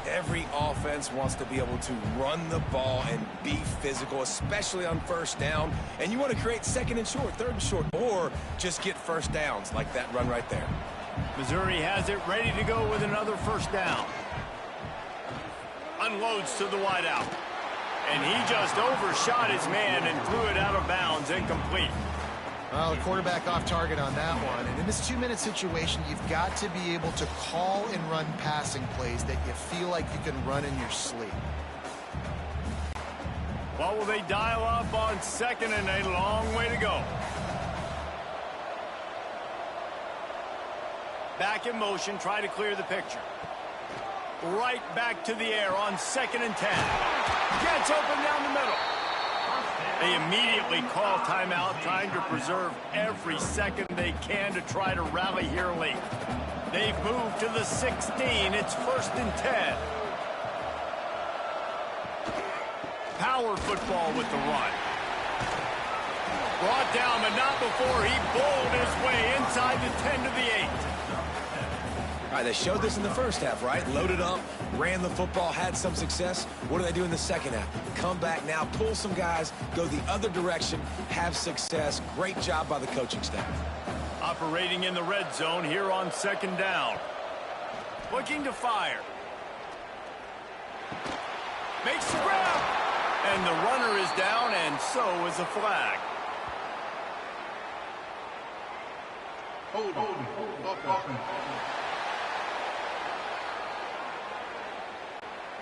Every offense wants to be able to run the ball and be physical, especially on first down. And you want to create 2nd and short, 3rd and short, or just get first downs like that run right there. Missouri has it ready to go with another first down. Unloads to the wideout. And he just overshot his man and threw it out of bounds, incomplete. Well, the quarterback off target on that one. And in this 2-minute situation, you've got to be able to call and run passing plays that you feel like you can run in your sleep. Well, will they dial up on 2nd and a long way to go? Back in motion, try to clear the picture. Right back to the air on 2nd and 10. Gets open down the middle. They immediately call timeout, trying to preserve every second they can to try to rally here late. They've moved to the 16. It's 1st and 10. Power football with the run. Brought down, but not before he bowled his way inside the 10 to the 8. All right, they showed this in the first half, right? Loaded up, ran the football, had some success. What do they do in the second half? Come back now, pull some guys, go the other direction, have success. Great job by the coaching staff. Operating in the red zone here on 2nd down. Looking to fire. Makes the grab. And the runner is down, and so is the flag. Hold.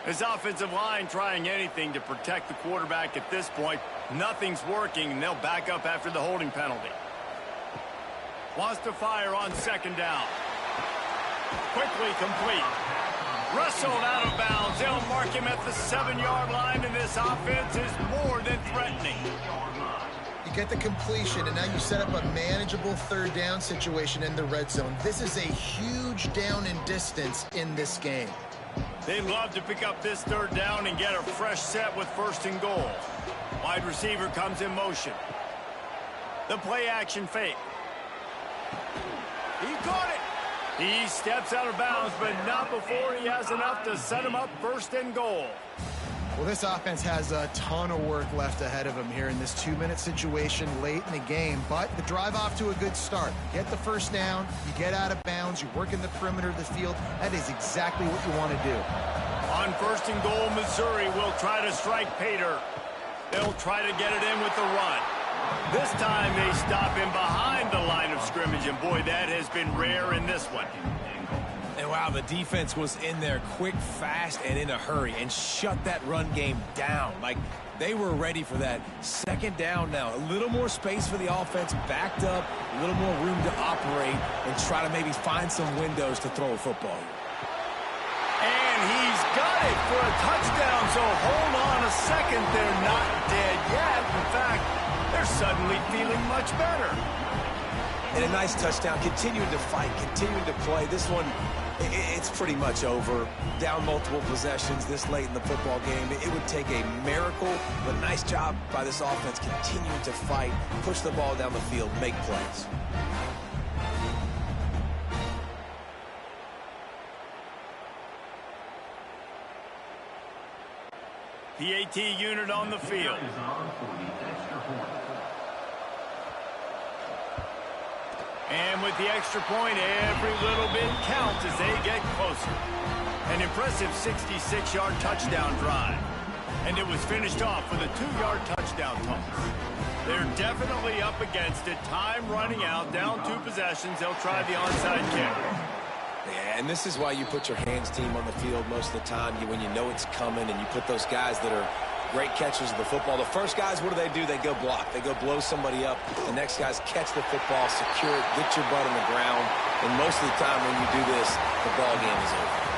His offensive line trying anything to protect the quarterback at this point. Nothing's working, and they'll back up after the holding penalty. Wants to fire on 2nd down. Quickly complete. Wrestled out of bounds. They'll mark him at the 7-yard line, and this offense is more than threatening. You get the completion, and now you set up a manageable 3rd down situation in the red zone. This is a huge down in distance in this game. They love to pick up this 3rd down and get a fresh set with 1st and goal. Wide receiver comes in motion. The play action fake. He caught it. He steps out of bounds, but not before he has enough to set him up first and goal. Well, this offense has a ton of work left ahead of them here in this 2-minute situation late in the game, but the drive off to a good start. You get the first down, you get out of bounds, you work in the perimeter of the field. That is exactly what you want to do. On first and goal, Missouri will try to strike Gator. They'll try to get it in with the run. This time they stop him behind the line of scrimmage, and boy, that has been rare in this one. And wow, the defense was in there quick, fast, and in a hurry and shut that run game down. Like, they were ready for that. Second down now. A little more space for the offense, backed up, a little more room to operate and try to maybe find some windows to throw a football. And he's got it for a touchdown, so hold on a second. They're not dead yet. In fact, they're suddenly feeling much better. And a nice touchdown, continuing to fight, continuing to play. This one, it's pretty much over. Down multiple possessions this late in the football game. It would take a miracle, but nice job by this offense continuing to fight, push the ball down the field, make plays. PAT unit on the field. And with the extra point, every little bit counts as they get closer. An impressive 66-yard touchdown drive. And it was finished off with a 2-yard touchdown toss. They're definitely up against it. Time running out, down 2 possessions. They'll try the onside kick. Yeah, and this is why you put your hands team on the field most of the time when you know it's coming, and you put those guys that are great catchers of the football. The first guys, what do? They go block. They go blow somebody up. The next guys catch the football, secure it, get your butt on the ground. And most of the time when you do this, the ball game is over.